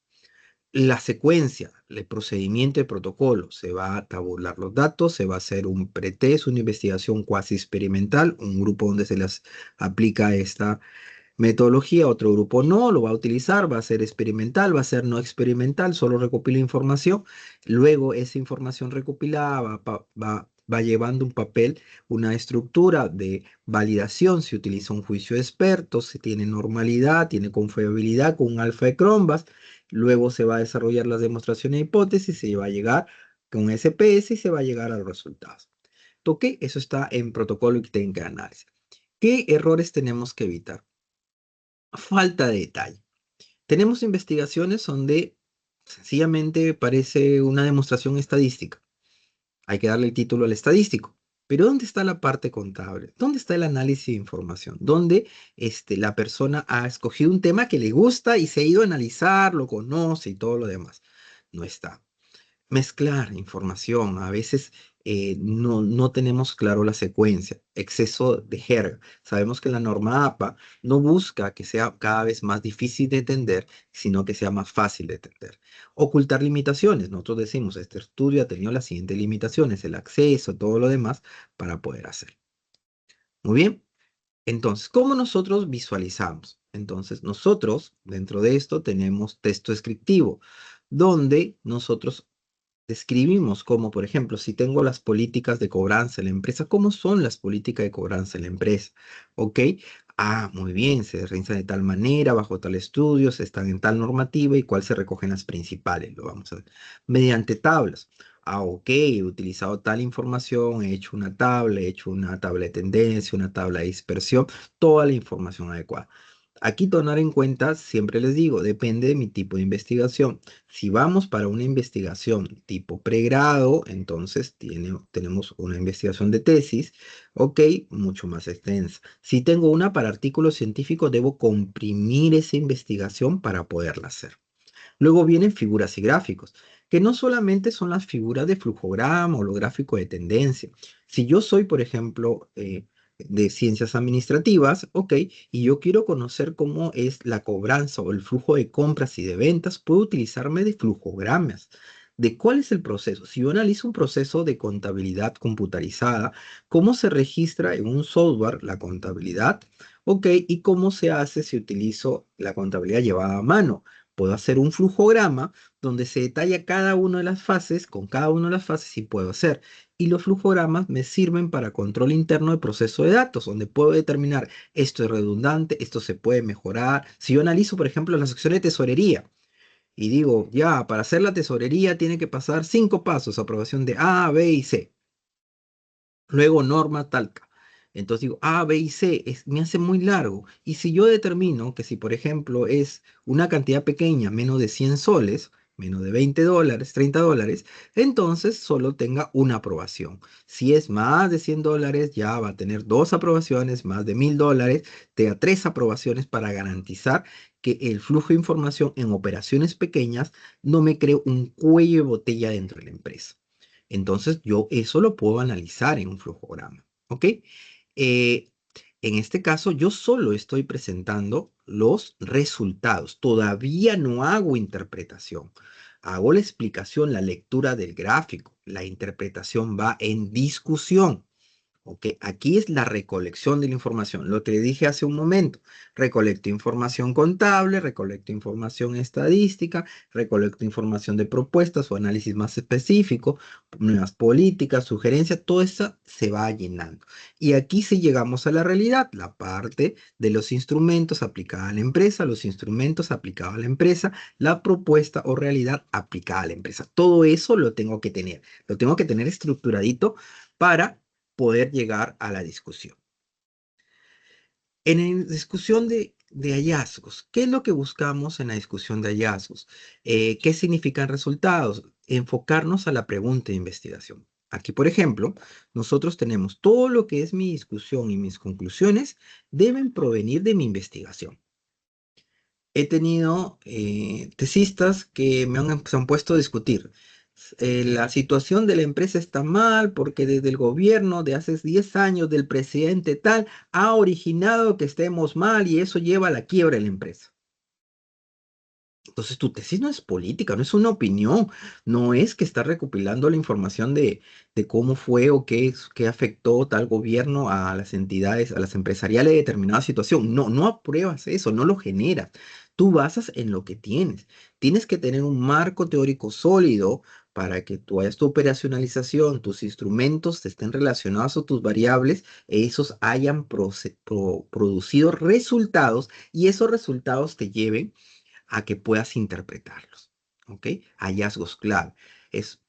La secuencia, el procedimiento de protocolo, se va a tabular los datos, se va a hacer un pretest, una investigación cuasi experimental, un grupo donde se les aplica esta metodología, otro grupo no, lo va a utilizar, va a ser experimental, va a ser no experimental, solo recopila información. Luego esa información recopilada va llevando un papel, una estructura de validación, se utiliza un juicio de expertos, se tiene normalidad, tiene confiabilidad con un alfa de Cronbachs, luego se va a desarrollar las demostraciones de hipótesis, se va a llegar con SPS y se va a llegar a los resultados. Ok, eso está en protocolo y técnica de análisis. ¿Qué errores tenemos que evitar? Falta de detalle. Tenemos investigaciones donde sencillamente parece una demostración estadística. Hay que darle el título al estadístico. Pero ¿dónde está la parte contable? ¿Dónde está el análisis de información? ¿Dónde la persona ha escogido un tema que le gusta y se ha ido a analizar, lo conoce y todo lo demás? No está. Mezclar información. A veces no tenemos claro la secuencia. Exceso de jerga. Sabemos que la norma APA no busca que sea cada vez más difícil de entender, sino que sea más fácil de entender. Ocultar limitaciones. Nosotros decimos, este estudio ha tenido las siguientes limitaciones, el acceso, todo lo demás, para poder hacer. Muy bien. Entonces, ¿cómo nosotros visualizamos? Entonces, nosotros, dentro de esto, tenemos texto descriptivo, donde nosotros describimos como, por ejemplo, si tengo las políticas de cobranza en la empresa, ¿cómo son las políticas de cobranza en la empresa? ¿Ok? Ah, muy bien, se realizan de tal manera, bajo tal estudio, se están en tal normativa y cuál se recogen las principales. Lo vamos a ver. Mediante tablas. Ah, ok, he utilizado tal información, he hecho una tabla de tendencia, una tabla de dispersión, toda la información adecuada. Aquí tomar en cuenta, siempre les digo, depende de mi tipo de investigación. Si vamos para una investigación tipo pregrado, entonces tenemos una investigación de tesis, ok, mucho más extensa. Si tengo una para artículo científico, debo comprimir esa investigación para poderla hacer. Luego vienen figuras y gráficos, que no solamente son las figuras de flujograma o lo gráfico de tendencia. Si yo soy, por ejemplo, de ciencias administrativas, ok, y yo quiero conocer cómo es la cobranza o el flujo de compras y de ventas, puedo utilizarme de flujogramas. ¿De cuál es el proceso? Si yo analizo un proceso de contabilidad computarizada, ¿cómo se registra en un software la contabilidad? Ok, ¿y cómo se hace si utilizo la contabilidad llevada a mano? Puedo hacer un flujograma donde se detalla cada una de las fases, con cada una de las fases y puedo hacer. Y los flujogramas me sirven para control interno de proceso de datos, donde puedo determinar esto es redundante, esto se puede mejorar. Si yo analizo, por ejemplo, la sección de tesorería y digo, ya, para hacer la tesorería tiene que pasar 5 pasos, aprobación de A, B y C. Luego norma talca. Entonces digo, A, B y C me hace muy largo. Y si yo determino que si, por ejemplo, es una cantidad pequeña, menos de 100 soles, menos de 20 dólares, 30 dólares, entonces solo tenga una aprobación. Si es más de 100 dólares, ya va a tener 2 aprobaciones, más de 1000 dólares, tenga 3 aprobaciones para garantizar que el flujo de información en operaciones pequeñas no me cree un cuello de botella dentro de la empresa. Entonces yo eso lo puedo analizar en un flujograma, ¿ok? Eh, en este caso yo solo estoy presentando los resultados. Todavía no hago interpretación. Hago la explicación, la lectura del gráfico. La interpretación va en discusión. Ok, aquí es la recolección de la información. Lo que le dije hace un momento, recolecto información contable, recolecto información estadística, recolecto información de propuestas o análisis más específico, nuevas políticas, sugerencias, todo eso se va llenando. Y aquí sí llegamos a la realidad, la parte de los instrumentos aplicada a la empresa, los instrumentos aplicados a la empresa, la propuesta o realidad aplicada a la empresa. Todo eso lo tengo que tener estructuradito para poder llegar a la discusión. En la discusión de hallazgos, ¿qué es lo que buscamos en la discusión de hallazgos? ¿Qué significan resultados? Enfocarnos a la pregunta de investigación. Aquí, por ejemplo, nosotros tenemos todo lo que es mi discusión y mis conclusiones deben provenir de mi investigación. he tenido tesistas que se han puesto a discutir. La situación de la empresa está mal porque desde el gobierno de hace 10 años del presidente tal ha originado que estemos mal y eso lleva a la quiebra de la empresa. Entonces tu tesis no es política, no es una opinión, no es que estás recopilando la información de cómo fue o qué afectó tal gobierno a las entidades, a las empresariales de determinada situación. No, no apruebas eso, no lo generas. Tú basas en lo que tienes. Tienes que tener un marco teórico sólido para que tú hayas tu operacionalización, tus instrumentos estén relacionados a tus variables, esos hayan producido resultados y esos resultados te lleven a que puedas interpretarlos. ¿Ok? Hallazgos clave.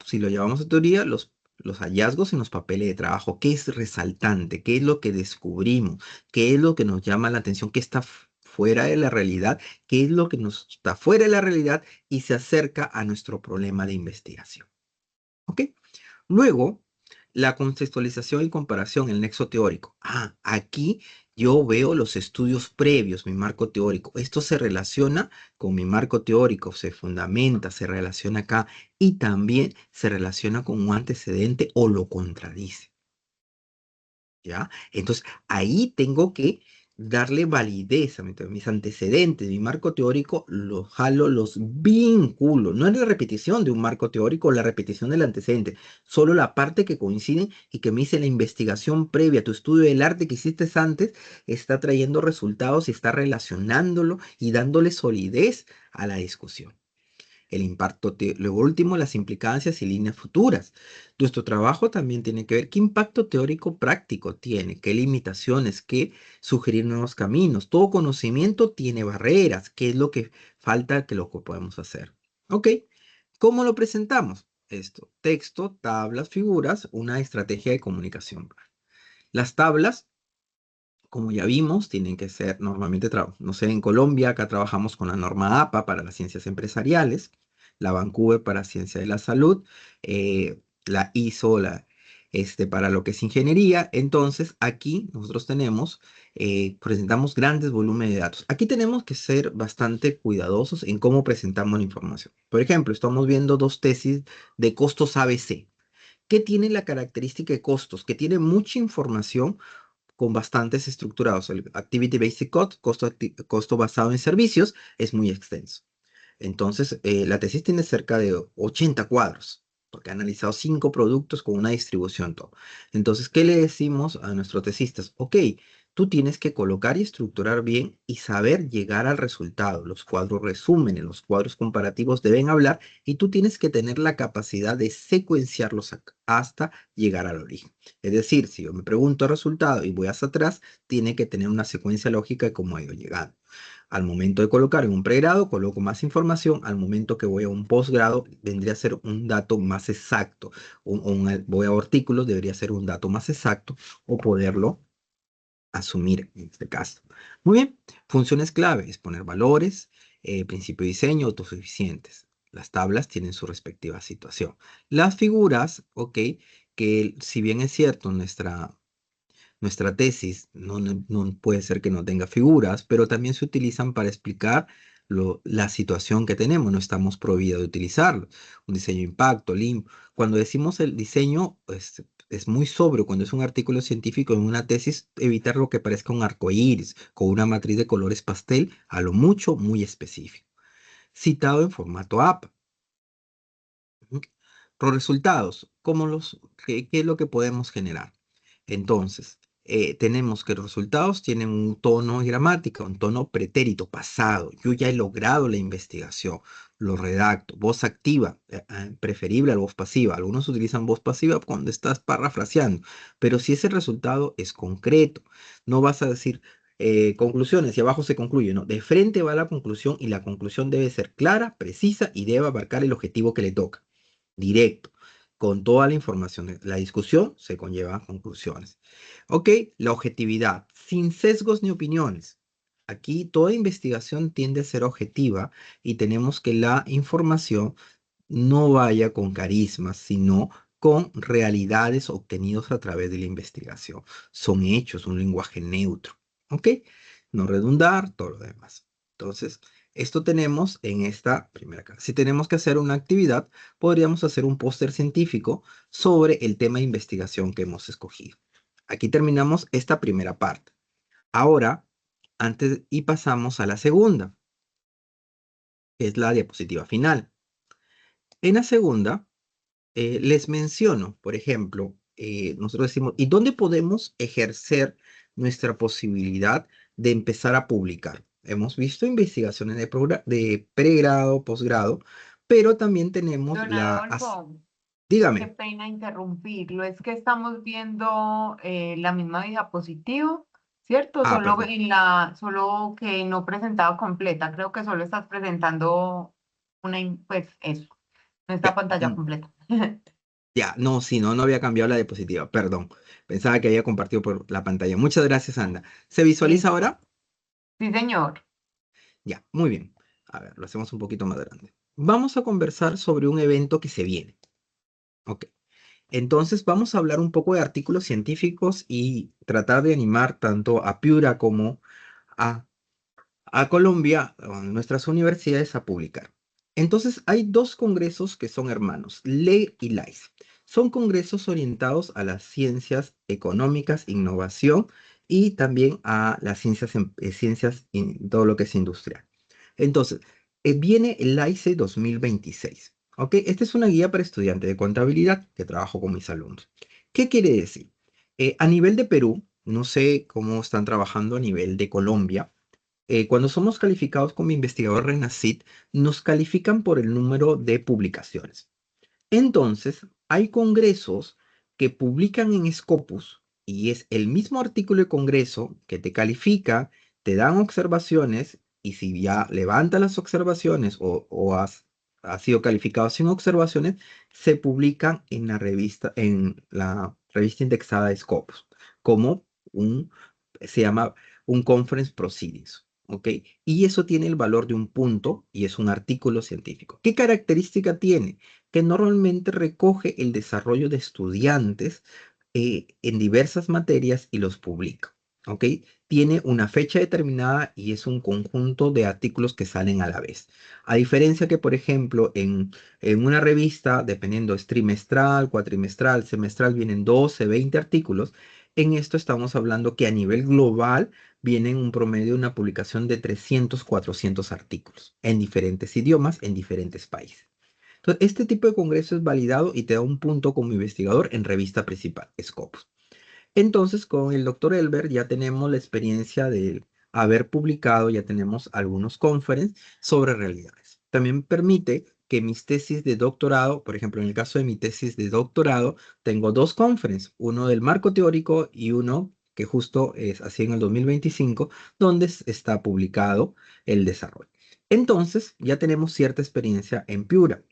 Si lo llevamos a teoría, los hallazgos en los papeles de trabajo, ¿qué es resaltante? ¿Qué es lo que descubrimos? ¿Qué es lo que nos llama la atención? ¿Qué está fuera de la realidad? ¿Qué es lo que nos está fuera de la realidad y se acerca a nuestro problema de investigación? ¿Ok? Luego, la contextualización y comparación, el nexo teórico. Aquí yo veo los estudios previos, mi marco teórico. Esto se relaciona con mi marco teórico, se fundamenta, se relaciona acá y también se relaciona con un antecedente o lo contradice. ¿Ya? Entonces, ahí tengo que darle validez a mis antecedentes, mi marco teórico, los jalo, los vinculo. No es la repetición de un marco teórico o la repetición del antecedente, solo la parte que coinciden y que me dice la investigación previa, tu estudio del arte que hiciste antes, está trayendo resultados y está relacionándolo y dándole solidez a la discusión. El impacto, luego último, las implicancias y líneas futuras. Nuestro trabajo también tiene que ver qué impacto teórico práctico tiene, qué limitaciones, qué sugerir nuevos caminos. Todo conocimiento tiene barreras, qué es lo que falta que lo que podemos hacer. ¿Ok? ¿Cómo lo presentamos? Esto, texto, tablas, figuras, una estrategia de comunicación. Las tablas, como ya vimos, tienen que ser normalmente, no sé, en Colombia, acá trabajamos con la norma APA para las ciencias empresariales, la Vancouver para ciencia de la salud, la ISO para lo que es ingeniería. Entonces, aquí nosotros presentamos grandes volúmenes de datos. Aquí tenemos que ser bastante cuidadosos en cómo presentamos la información. Por ejemplo, estamos viendo dos tesis de costos ABC. ¿Qué tiene la característica de costos? Que tiene mucha información con bastantes estructurados. El Activity Basic Cost, costo basado en servicios, es muy extenso. Entonces, la tesis tiene cerca de 80 cuadros, porque ha analizado 5 productos con una distribución todo. Entonces, ¿qué le decimos a nuestros tesistas? Ok, tú tienes que colocar y estructurar bien y saber llegar al resultado. Los cuadros resúmenes, los cuadros comparativos deben hablar y tú tienes que tener la capacidad de secuenciarlos hasta llegar al origen. Es decir, si yo me pregunto el resultado y voy hacia atrás, tiene que tener una secuencia lógica de cómo ha ido llegando. Al momento de colocar en un pregrado, coloco más información. Al momento que voy a un posgrado, vendría a ser un dato más exacto. Voy a artículos, debería ser un dato más exacto o poderlo asumir en este caso. Muy bien, funciones clave, exponer valores, principio de diseño, autosuficientes. Las tablas tienen su respectiva situación. Las figuras, ok, que si bien es cierto, nuestra tesis no puede ser que no tenga figuras, pero también se utilizan para explicar la situación que tenemos. No estamos prohibidos de utilizarlo. Un diseño de impacto, limpo. Cuando decimos el diseño, pues, es muy sobrio. Cuando es un artículo científico en una tesis, evitar lo que parezca un arco iris con una matriz de colores pastel, a lo mucho, muy específico. Citado en formato APA. Los resultados, qué es lo que podemos generar? Entonces, tenemos que los resultados tienen un tono y gramática, un tono pretérito, pasado. Yo ya he logrado la investigación, lo redacto. Voz activa, preferible a la voz pasiva. Algunos utilizan voz pasiva cuando estás parafraseando, pero si ese resultado es concreto, no vas a decir conclusiones y abajo se concluye, no. De frente va la conclusión y la conclusión debe ser clara, precisa y debe abarcar el objetivo que le toca. Directo, con toda la información. La discusión se conlleva a conclusiones. Ok, la objetividad, sin sesgos ni opiniones. Aquí toda investigación tiende a ser objetiva y tenemos que la información no vaya con carismas, sino con realidades obtenidas a través de la investigación. Son hechos, un lenguaje neutro. ¿Ok? No redundar, todo lo demás. Entonces, Esto tenemos en esta primera casa. Si tenemos que hacer una actividad, podríamos hacer un póster científico sobre el tema de investigación que hemos escogido. Aquí terminamos esta primera parte. Ahora, y pasamos a la segunda, que es la diapositiva final. En la segunda, les menciono, por ejemplo, nosotros decimos, ¿y dónde podemos ejercer nuestra posibilidad de empezar a publicar? Hemos visto investigaciones de pregrado, posgrado, pero también tenemos Don Adolfo, qué Dígame. pena interrumpirlo. Es que estamos viendo la misma diapositiva, ¿cierto? Solo Perdón. solo que no presentado completa. Creo que solo estás presentando pues eso, nuestra Ya, pantalla completa. ya, no, si no, no había cambiado la diapositiva, perdón. Pensaba que había compartido por la pantalla. Muchas gracias, Anda. ¿Se visualiza Listo. ahora? Sí, señor. Ya, muy bien. A ver, lo hacemos un poquito más grande. Vamos a conversar sobre un evento que se viene. Ok. Entonces vamos a hablar un poco de artículos científicos y tratar de animar tanto a Piura como a, a Colombia, a nuestras universidades a publicar. Entonces hay dos congresos que son hermanos, LE y LAIS. Son congresos orientados a las ciencias económicas, innovación y también a las ciencias, todo lo que es industrial. Entonces, viene el LAISE 2026. ¿Ok? Esta es una guía para estudiantes de contabilidad que trabajo con mis alumnos. ¿Qué quiere decir? A nivel de Perú, no sé cómo están trabajando a nivel de Colombia. Cuando somos calificados como investigador RENACIT, nos califican por el número de publicaciones. Entonces, hay congresos que publican en Scopus y es el mismo artículo de congreso que te califica, te dan observaciones y si ya levanta las observaciones o has sido calificado sin observaciones, se publican en la revista indexada de Scopus como se llama un Conference Proceedings. ¿Ok? Y eso tiene el valor de un punto y es un artículo científico. ¿Qué característica tiene? Que normalmente recoge el desarrollo de estudiantes en diversas materias y los publica. ¿Ok? Tiene una fecha determinada y es un conjunto de artículos que salen a la vez. A diferencia que, por ejemplo, en una revista, dependiendo es trimestral, cuatrimestral, semestral, vienen 12, 20 artículos. En esto estamos hablando que a nivel global viene en un promedio de una publicación de 300, 400 artículos en diferentes idiomas, en diferentes países. Entonces, este tipo de congreso es validado y te da un punto como investigador en revista principal, Scopus. Entonces, con el doctor Elber ya tenemos la experiencia de haber publicado, ya tenemos algunos conferences sobre realidades. También permite que mis tesis de doctorado, por ejemplo, en el caso de mi tesis de doctorado, tengo dos conferences, uno del marco teórico y uno que justo es así en el 2025, donde está publicado el desarrollo. Entonces, ya tenemos cierta experiencia en Piura.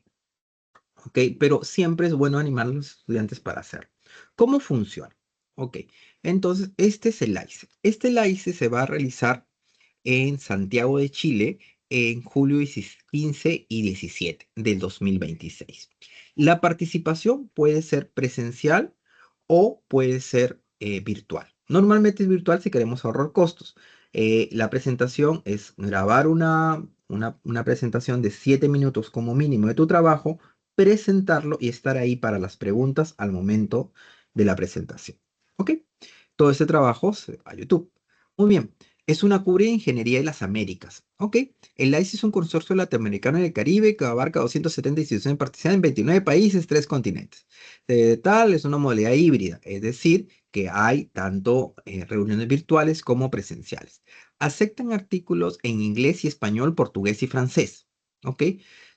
¿Ok? Pero siempre es bueno animar a los estudiantes para hacerlo. ¿Cómo funciona? Ok, entonces este es el LAISE. Este LAISE se va a realizar en Santiago de Chile en julio 15 y 17 del 2026. La participación puede ser presencial o puede ser virtual. Normalmente es virtual si queremos ahorrar costos. La presentación es grabar una presentación de 7 minutos como mínimo de tu trabajo, presentarlo y estar ahí para las preguntas al momento de la presentación. ¿Ok? Todo este trabajo se va a YouTube. Muy bien. Es una cubre de ingeniería de las Américas. ¿Ok? El LAIS es un consorcio latinoamericano del Caribe que abarca 270 instituciones participantes en 29 países, 3 continentes. Tal es una modalidad híbrida, es decir, que hay tanto reuniones virtuales como presenciales. Aceptan artículos en inglés y español, portugués y francés. ¿Ok?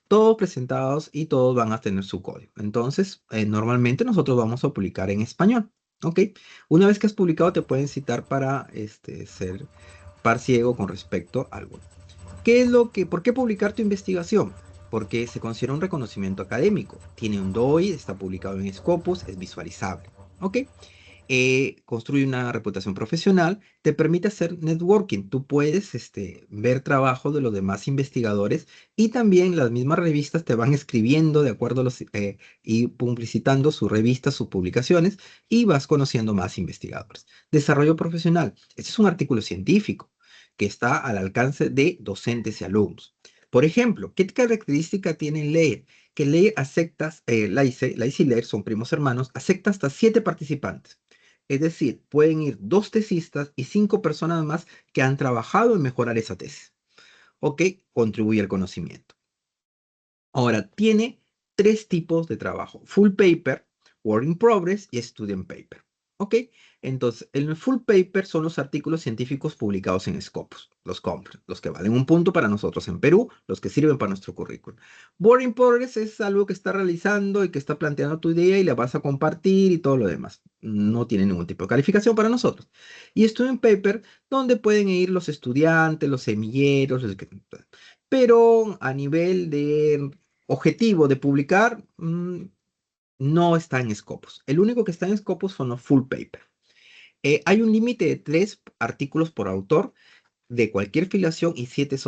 Todos presentados y todos van a tener su código. Entonces, normalmente nosotros vamos a publicar en español. ¿Ok? Una vez que has publicado, te pueden citar para ser par ciego con respecto a algo. ¿Por qué publicar tu investigación? Porque se considera un reconocimiento académico. Tiene un DOI, está publicado en Scopus, es visualizable. ¿Ok? Construye una reputación profesional, te permite hacer networking. Tú puedes ver trabajo de los demás investigadores y también las mismas revistas te van escribiendo de acuerdo a y publicitando sus revistas, sus publicaciones y vas conociendo más investigadores. Desarrollo profesional. Este es un artículo científico que está al alcance de docentes y alumnos. Por ejemplo, ¿qué característica tiene Layer? Que Layer acepta, Lazy y Layer son primos hermanos, acepta hasta 7 participantes. Es decir, pueden ir 2 tesistas y 5 personas más que han trabajado en mejorar esa tesis o que contribuye al conocimiento. Ahora, tiene 3 tipos de trabajo: full paper, work in progress y student paper. ¿Ok? Entonces, el full paper son los artículos científicos publicados en Scopus, los que valen un punto para nosotros en Perú, los que sirven para nuestro currículum. Work in progress es algo que está realizando y que está planteando tu idea y la vas a compartir y todo lo demás. No tiene ningún tipo de calificación para nosotros. Y student paper, donde pueden ir los estudiantes, los semilleros, pero a nivel de objetivo de publicar, no está en Scopus. El único que está en Scopus son los full paper. Hay un límite de 3 artículos por autor de cualquier filiación y 7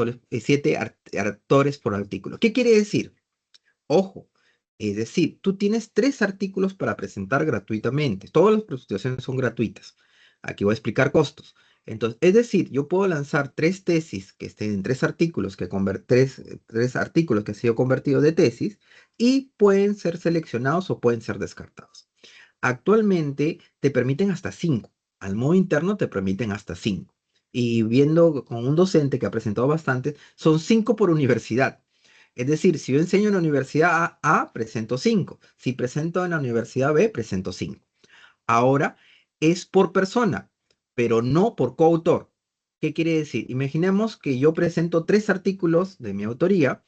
autores por artículo. ¿Qué quiere decir? Ojo, es decir, tú tienes 3 artículos para presentar gratuitamente. Todas las presentaciones son gratuitas. Aquí voy a explicar costos. Entonces, es decir, yo puedo lanzar 3 tesis que estén en 3 artículos, tres artículos que han sido convertidos de tesis y pueden ser seleccionados o pueden ser descartados. Actualmente te permiten hasta 5. Al modo interno te permiten hasta 5. Y viendo con un docente que ha presentado bastante, son 5 por universidad. Es decir, si yo enseño en la universidad A, presento 5. Si presento en la universidad B, presento 5. Ahora es por persona, pero no por coautor. ¿Qué quiere decir? Imaginemos que yo presento 3 artículos de mi autoría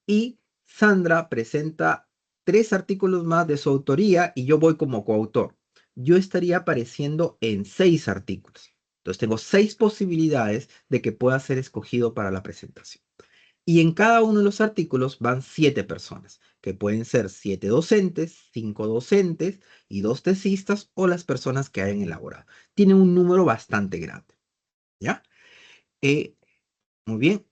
y Sandra presenta 3 artículos más de su autoría y yo voy como coautor. Yo estaría apareciendo en 6 artículos. Entonces tengo 6 posibilidades de que pueda ser escogido para la presentación. Y en cada uno de los artículos van 7 personas, que pueden ser 7 docentes, 5 docentes y 2 tesistas o las personas que hayan elaborado. Tiene un número bastante grande. ¿Ya? Muy bien,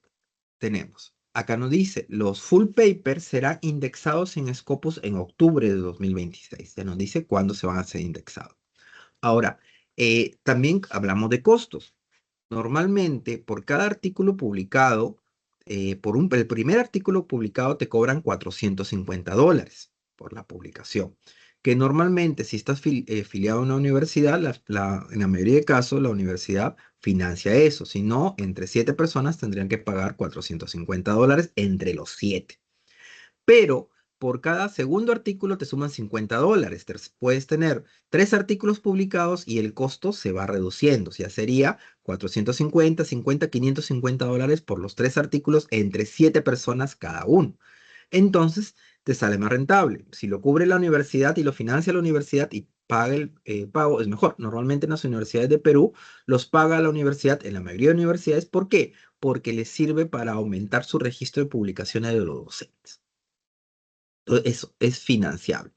tenemos. Acá nos dice, los full papers serán indexados en Scopus en octubre de 2026. Se nos dice cuándo se van a ser indexados. Ahora, también hablamos de costos. Normalmente, por cada artículo publicado, el primer artículo publicado te cobran $450 por la publicación. Que normalmente, si estás filiado a una universidad, en la mayoría de casos, la universidad financia eso. Si no, entre 7 personas tendrían que pagar $450 entre los 7. Pero por cada segundo artículo te suman $50. Puedes tener 3 artículos publicados y el costo se va reduciendo. Ya sería 450, 50, $550 por los 3 artículos entre 7 personas cada uno. Entonces te sale más rentable. Si lo cubre la universidad y lo financia la universidad y paga el pago, es mejor. Normalmente en las universidades de Perú los paga la universidad, en la mayoría de universidades. ¿Por qué? Porque les sirve para aumentar su registro de publicaciones de los docentes. Eso es financiable.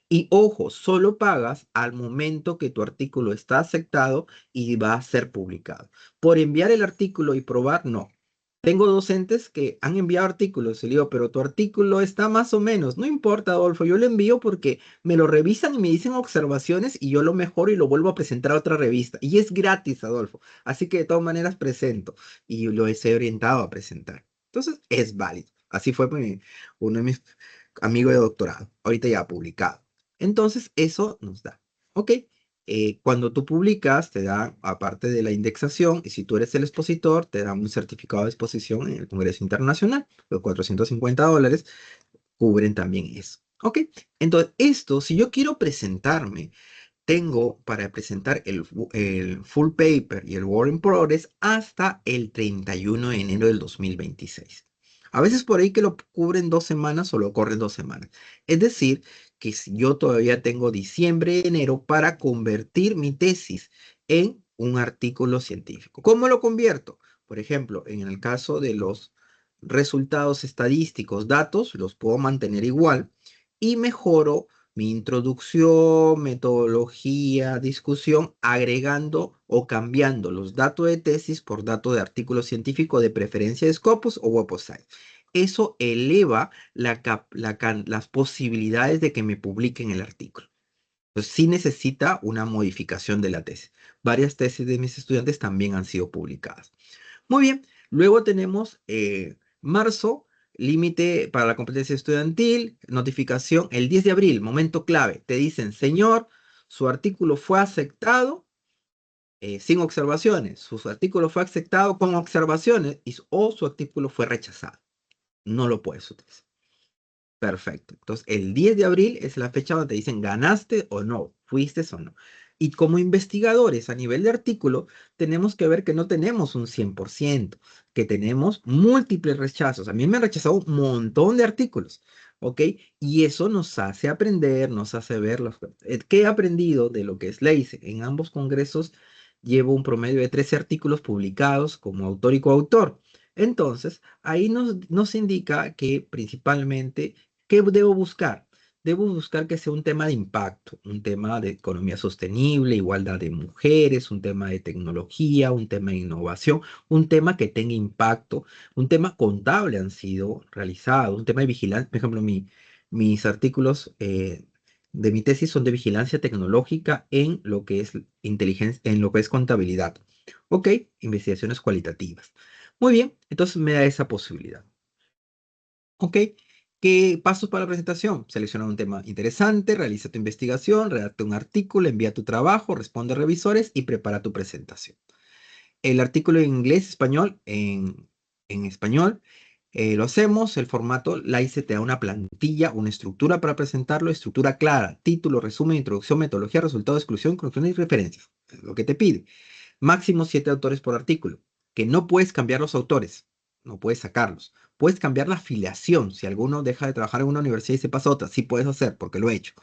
Y ojo, solo pagas al momento que tu artículo está aceptado y va a ser publicado. Por enviar el artículo y probar, no. Tengo docentes que han enviado artículos y le digo, pero tu artículo está más o menos. No importa, Adolfo, yo lo envío porque me lo revisan y me dicen observaciones y yo lo mejoro y lo vuelvo a presentar a otra revista. Y es gratis, Adolfo. Así que de todas maneras presento y lo he orientado a presentar. Entonces es válido. Así fue uno de mis amigos de doctorado. Ahorita ya ha publicado. Entonces, eso nos da. ¿Ok? Cuando tú publicas, te dan, aparte de la indexación, y si tú eres el expositor, te dan un certificado de exposición en el Congreso Internacional. Los $450 cubren también eso. ¿Ok? Entonces, esto, si yo quiero presentarme, tengo para presentar el full paper y el work in progress hasta el 31 de enero del 2026. A veces por ahí que lo cubren 2 semanas o lo corren 2 semanas. Es decir, que si yo todavía tengo diciembre, enero para convertir mi tesis en un artículo científico. ¿Cómo lo convierto? Por ejemplo, en el caso de los resultados estadísticos, datos, los puedo mantener igual y mejoro mi introducción, metodología, discusión, agregando o cambiando los datos de tesis por datos de artículo científico de preferencia de Scopus o Web of Science. Eso eleva las posibilidades de que me publiquen el artículo. Entonces, sí necesita una modificación de la tesis. Varias tesis de mis estudiantes también han sido publicadas. Muy bien, luego tenemos marzo, límite para la competencia estudiantil, notificación el 10 de abril, momento clave. Te dicen, señor, su artículo fue aceptado sin observaciones, su artículo fue aceptado con observaciones o su artículo fue rechazado. No lo puedes utilizar. Perfecto. Entonces, el 10 de abril es la fecha donde te dicen ganaste o no, fuiste o no. Y como investigadores a nivel de artículo, tenemos que ver que no tenemos un 100%, que tenemos múltiples rechazos. A mí me han rechazado un montón de artículos, ¿ok? Y eso nos hace aprender, nos hace ver ¿qué he aprendido de lo que es LACE? En ambos congresos llevo un promedio de 13 artículos publicados como autor y coautor. Entonces, ahí nos indica que principalmente, ¿qué debo buscar? Debo buscar que sea un tema de impacto, un tema de economía sostenible, igualdad de mujeres, un tema de tecnología, un tema de innovación, un tema que tenga impacto, un tema contable han sido realizados, un tema de vigilancia. Por ejemplo, mis artículos de mi tesis son de vigilancia tecnológica en lo que es inteligencia, en lo que es contabilidad. Ok, investigaciones cualitativas. Muy bien, entonces me da esa posibilidad. Ok, ¿qué pasos para la presentación? Selecciona un tema interesante, realiza tu investigación, redacta un artículo, envía tu trabajo, responde a revisores y prepara tu presentación. El artículo en inglés, español, en español, lo hacemos, el formato, LAICE te da una plantilla, una estructura para presentarlo, estructura clara, título, resumen, introducción, metodología, resultado, exclusión, conclusiones y referencias. Es lo que te pide. Máximo 7 autores por artículo, que no puedes cambiar los autores, no puedes sacarlos. Puedes cambiar la afiliación. Si alguno deja de trabajar en una universidad y se pasa a otra, sí puedes hacer, porque lo he hecho.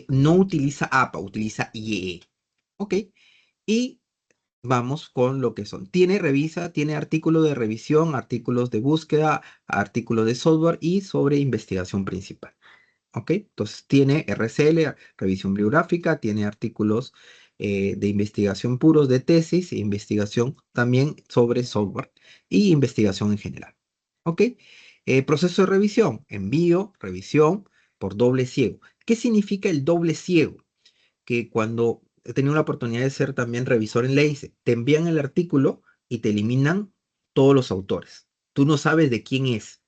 No utiliza APA, utiliza IEE. ¿Ok? Y vamos con lo que son. Tiene artículos de revisión, artículos de búsqueda, artículos de software y sobre investigación principal. ¿Ok? Entonces tiene RCL, revisión bibliográfica, tiene artículos de investigación puros de tesis, e investigación también sobre software y investigación en general. ¿Ok? Proceso de revisión, envío, revisión por doble ciego. ¿Qué significa el doble ciego? Que cuando he tenido la oportunidad de ser también revisor en LACE, te envían el artículo y te eliminan todos los autores. Tú no sabes de quién es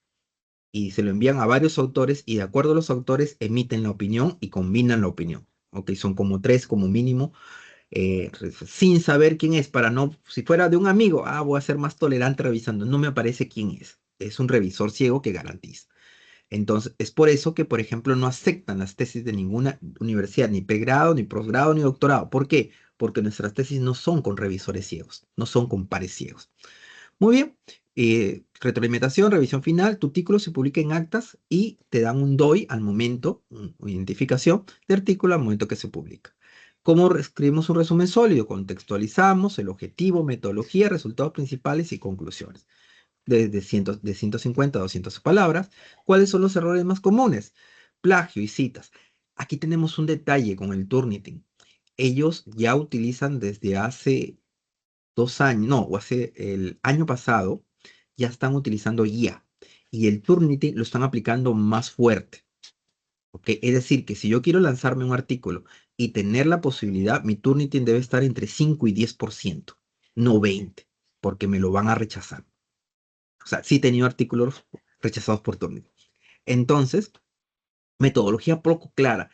y se lo envían a varios autores y de acuerdo a los autores emiten la opinión y combinan la opinión. Ok, son como 3 como mínimo, sin saber quién es, para no, si fuera de un amigo, voy a ser más tolerante revisando, no me aparece quién es. Es un revisor ciego que garantiza. Entonces, es por eso que, por ejemplo, no aceptan las tesis de ninguna universidad, ni pregrado, ni posgrado, ni doctorado. ¿Por qué? Porque nuestras tesis no son con revisores ciegos, no son con pares ciegos. Muy bien, retroalimentación, revisión final, tu artículo se publica en actas y te dan un DOI al momento, una identificación de artículo al momento que se publica. ¿Cómo escribimos un resumen sólido? Contextualizamos el objetivo, metodología, resultados principales y conclusiones. De 150 a 200 palabras. ¿Cuáles son los errores más comunes? Plagio y citas. Aquí tenemos un detalle con el Turnitin. Ellos ya utilizan desde hace 2 años, no, o hace el año pasado, ya están utilizando IA. Y el Turnitin lo están aplicando más fuerte. ¿Ok? Es decir, que si yo quiero lanzarme un artículo y tener la posibilidad, mi Turnitin debe estar entre 5 y 10%, no 20%, porque me lo van a rechazar. O sea, sí he tenido artículos rechazados por Turnitin. Entonces, metodología poco clara.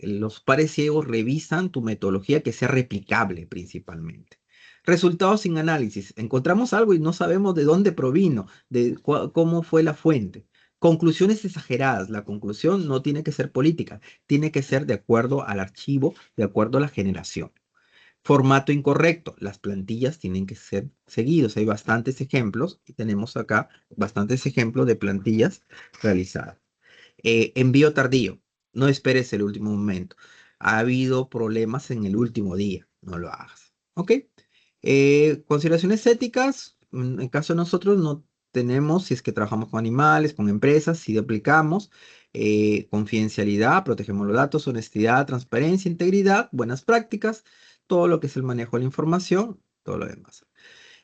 Los pares ciegos revisan tu metodología que sea replicable principalmente. Resultados sin análisis. Encontramos algo y no sabemos de dónde provino, de cómo fue la fuente. Conclusiones exageradas. La conclusión no tiene que ser política, tiene que ser de acuerdo al archivo, de acuerdo a la generación. Formato incorrecto. Las plantillas tienen que ser seguidos. Hay bastantes ejemplos y tenemos acá bastantes ejemplos de plantillas realizadas. Envío tardío. No esperes el último momento. Ha habido problemas en el último día. No lo hagas. ¿Ok? Consideraciones éticas. En el caso de nosotros no tenemos, si es que trabajamos con animales, con empresas, si aplicamos confidencialidad, protegemos los datos, honestidad, transparencia, integridad, buenas prácticas, todo lo que es el manejo de la información, todo lo demás.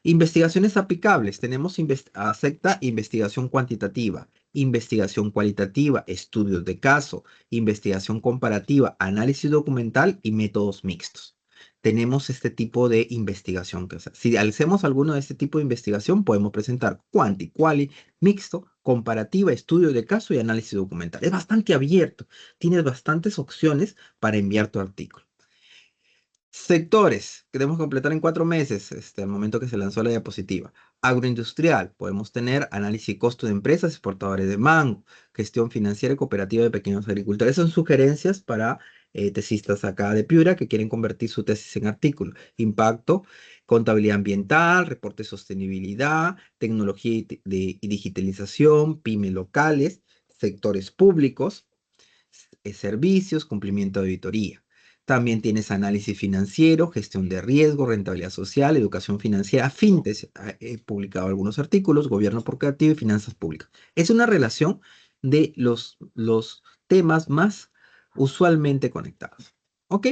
Investigaciones aplicables. Tenemos acepta investigación cuantitativa, investigación cualitativa, estudios de caso, investigación comparativa, análisis documental y métodos mixtos. tenemos este tipo de investigación que hacer. Si hacemos alguno de este tipo de investigación, podemos presentar quanti, quali, mixto, comparativa, estudio de caso y análisis documental. Es bastante abierto. Tienes bastantes opciones para enviar tu artículo. Sectores, queremos completar en 4 meses, al momento que se lanzó la diapositiva. Agroindustrial, podemos tener análisis y costo de empresas exportadores de mango, gestión financiera y cooperativa de pequeños agricultores. Son sugerencias para tesistas acá de Piura que quieren convertir su tesis en artículo. Impacto, contabilidad ambiental, reporte de sostenibilidad, tecnología y digitalización, pymes locales, sectores públicos, servicios, cumplimiento de auditoría. También tienes análisis financiero, gestión de riesgo, rentabilidad social, educación financiera, fintech. He publicado algunos artículos, gobierno corporativo y finanzas públicas. Es una relación de los temas más usualmente conectados. ¿Ok?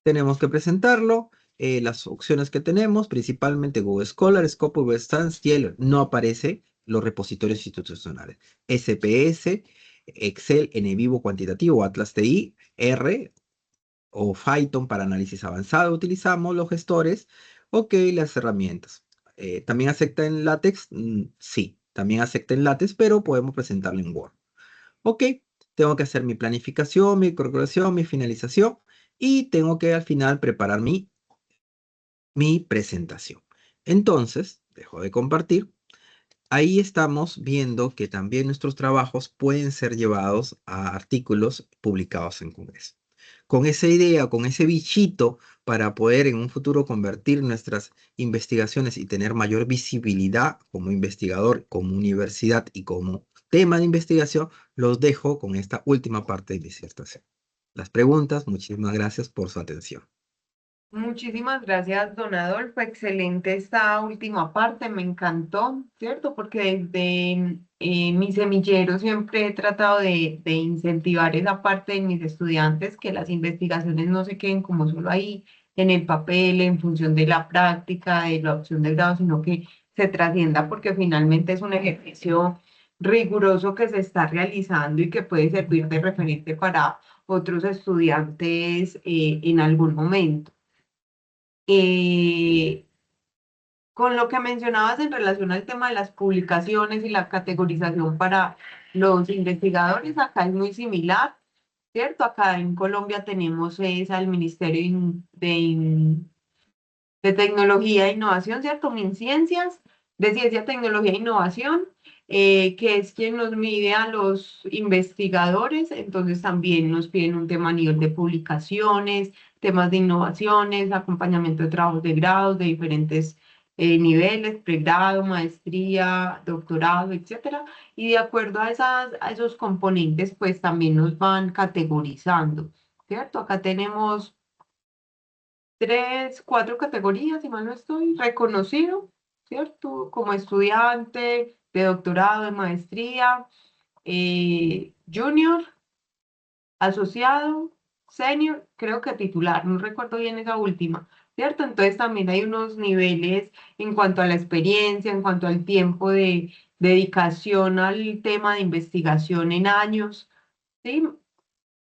Tenemos que presentarlo. Las opciones que tenemos, principalmente Google Scholar, Scopus, Web of Science, Cielo, no aparece los repositorios institucionales. SPS, Excel, NVivo cuantitativo, Atlas TI, R o Python para análisis avanzado. Utilizamos los gestores, ok, las herramientas. ¿También acepta en LaTeX? Sí, también acepta en LaTeX, pero podemos presentarlo en Word. Ok, tengo que hacer mi planificación, mi calculación, mi finalización y tengo que al final preparar mi presentación. Entonces, dejo de compartir. Ahí estamos viendo que también nuestros trabajos pueden ser llevados a artículos publicados en Congreso. Con esa idea, con ese bichito para poder en un futuro convertir nuestras investigaciones y tener mayor visibilidad como investigador, como universidad y como tema de investigación, los dejo con esta última parte de mi disertación. Las preguntas, muchísimas gracias por su atención. Muchísimas gracias, don Adolfo. Excelente esta última parte, me encantó, ¿cierto? Porque desde mi semillero siempre he tratado de incentivar esa parte de mis estudiantes, que las investigaciones no se queden como solo ahí en el papel, en función de la práctica, de la opción de grado, sino que se trascienda porque finalmente es un ejercicio riguroso que se está realizando y que puede servir de referente para otros estudiantes en algún momento. Con lo que mencionabas en relación al tema de las publicaciones y la categorización para los investigadores, acá es muy similar, ¿cierto? Acá en Colombia tenemos al Ministerio de Tecnología e Innovación, ¿cierto? MinCiencias, de Ciencia, Tecnología e Innovación, que es quien nos mide a los investigadores, entonces también nos piden un tema a nivel de publicaciones, temas de innovaciones, acompañamiento de trabajos de grados de diferentes niveles, pregrado, maestría, doctorado, etcétera, y de acuerdo a esos componentes, pues también nos van categorizando, ¿cierto? Acá tenemos 3, 4 categorías, si mal no estoy, reconocido, ¿cierto? Como estudiante de doctorado, de maestría, junior, asociado, senior, creo que titular, no recuerdo bien esa última, ¿cierto? Entonces también hay unos niveles en cuanto a la experiencia, en cuanto al tiempo de dedicación al tema de investigación en años, ¿sí?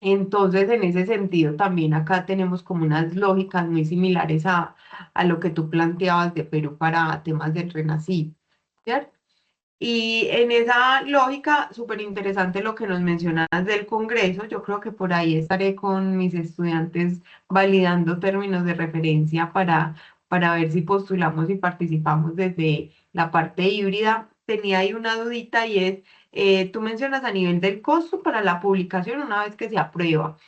Entonces, en ese sentido, también acá tenemos como unas lógicas muy similares a lo que tú planteabas de Perú para temas del Renacido, ¿cierto? Y en esa lógica, súper interesante lo que nos mencionas del Congreso. Yo creo que por ahí estaré con mis estudiantes validando términos de referencia para ver si postulamos y participamos desde la parte híbrida. Tenía ahí una dudita y es, tú mencionas a nivel del costo para la publicación una vez que se aprueba.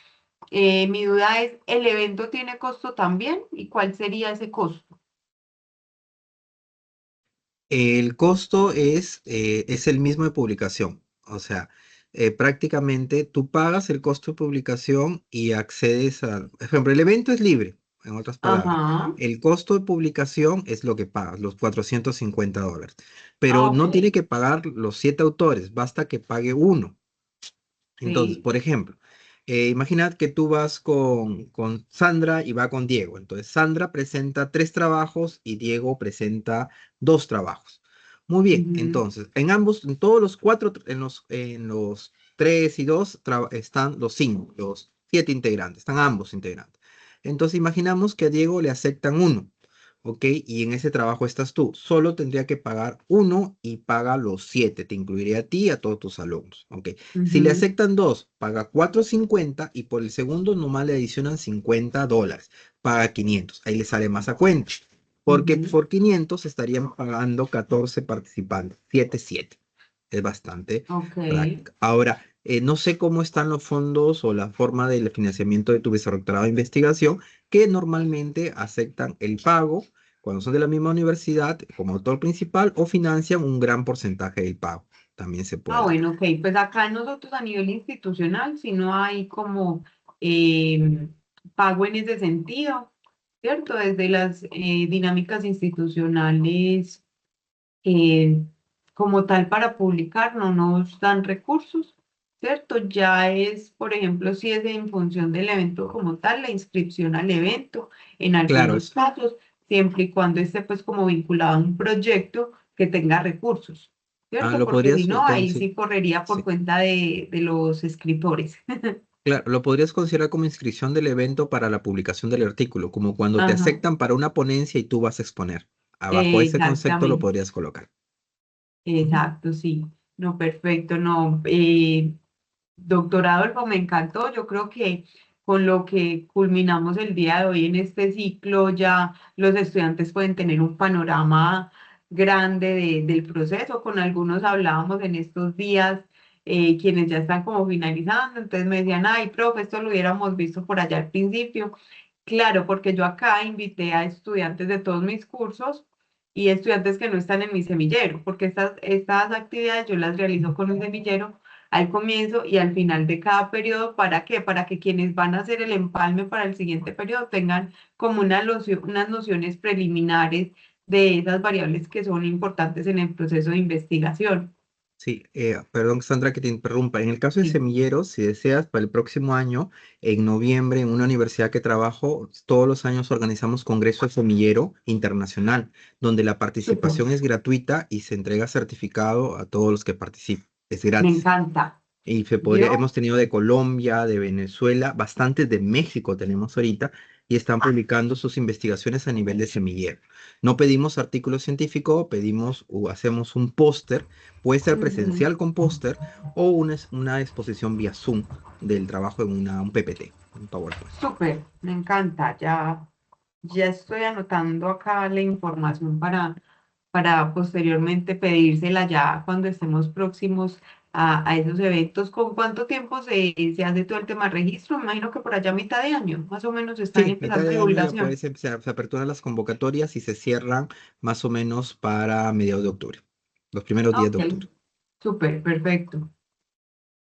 Mi duda es, ¿el evento tiene costo también? ¿Y cuál sería ese costo? El costo es el mismo de publicación. O sea, prácticamente tú pagas el costo de publicación y accedes a... Por ejemplo, el evento es libre, en otras palabras. Ajá. El costo de publicación es lo que pagas, los $450. Ah, Pero ok. no tiene que pagar los 7 autores, basta que pague uno. Entonces, Sí. por ejemplo, imaginad que tú vas con Sandra y va con Diego. Entonces, Sandra presenta 3 trabajos y Diego presenta 2 trabajos. Muy bien, Ujú. entonces, en todos los 4, en los 3 y 2 están los 5, los 7 integrantes, están ambos integrantes. Entonces imaginamos que a Diego le aceptan 1, ¿ok? Y en ese trabajo estás tú. Solo tendría que pagar 1 y paga los 7. Te incluiría a ti y a todos tus alumnos, ¿ok? Si le Ujú. aceptan 2, paga 4.50 y por el segundo nomás le adicionan $50. Paga 500. Ahí le sale más a cuenta. Porque Ujú. por 500 estarían pagando 14 participantes. 7, 7. Es bastante Ok. práctica. Ahora, no sé cómo están los fondos o la forma del financiamiento de tu vicerrectorado de investigación, que normalmente aceptan el pago cuando son de la misma universidad como autor principal o financian un gran porcentaje del pago. También se Ah, puede. bueno, ok. Pues acá nosotros a nivel institucional, si no hay como eh, pago en ese sentido, ¿cierto? Desde las dinámicas institucionales eh, como tal para publicar no nos dan recursos, ¿cierto? Ya es, por ejemplo, si es en función del evento como tal, la inscripción al evento, en Claro, algunos casos, siempre y cuando esté pues como vinculado a un proyecto que tenga recursos, ¿cierto? lo Porque si podrías, no, ahí sí correría por sí. cuenta de los escritores. Claro, lo podrías considerar como inscripción del evento para la publicación del artículo, como cuando te Ajá, aceptan para una ponencia y tú vas a exponer. Abajo ese concepto lo exactamente. podrías colocar. Exacto, sí. No, perfecto, no. Doctor Adolfo, me encantó. Yo creo que con lo que culminamos el día de hoy en este ciclo, ya los estudiantes pueden tener un panorama grande del proceso. Con algunos hablábamos en estos días, quienes ya están como finalizando, entonces me decían, ay, profe, esto lo hubiéramos visto por allá al principio. Claro, porque yo acá invité a estudiantes de todos mis cursos y estudiantes que no están en mi semillero, porque estas actividades yo las realizo con un semillero al comienzo y al final de cada periodo. ¿Para qué? Para que quienes van a hacer el empalme para el siguiente periodo tengan como unas nociones preliminares de esas variables que son importantes en el proceso de investigación. Sí, perdón, Sandra, que te interrumpa. En el caso de Sí, semilleros, si deseas, para el próximo año, en noviembre, en una universidad que trabajo, todos los años organizamos Congreso de Semillero Internacional, donde la súper, participación es gratuita y se entrega certificado a todos los que participan. Es me gratis. encanta. Y Yo, hemos tenido de Colombia, de Venezuela, bastantes de México tenemos ahorita, y están publicando sus investigaciones a nivel de semillero. No pedimos artículo científico, pedimos o hacemos un póster, puede ser ujú, presencial con póster o una exposición vía Zoom del trabajo en un PPT, un PowerPoint. súper, me encanta. Ya estoy anotando acá la información para posteriormente pedírsela ya cuando estemos próximos a esos eventos. ¿Con cuánto tiempo se hace todo el tema de registro? Me imagino que por allá a mitad de año, más o menos están Sí, mitad empezando de año ya divulgación. puedes empezar, se aperturan las convocatorias y se cierran más o menos para mediados de octubre, los primeros días de Ok, octubre. súper, perfecto.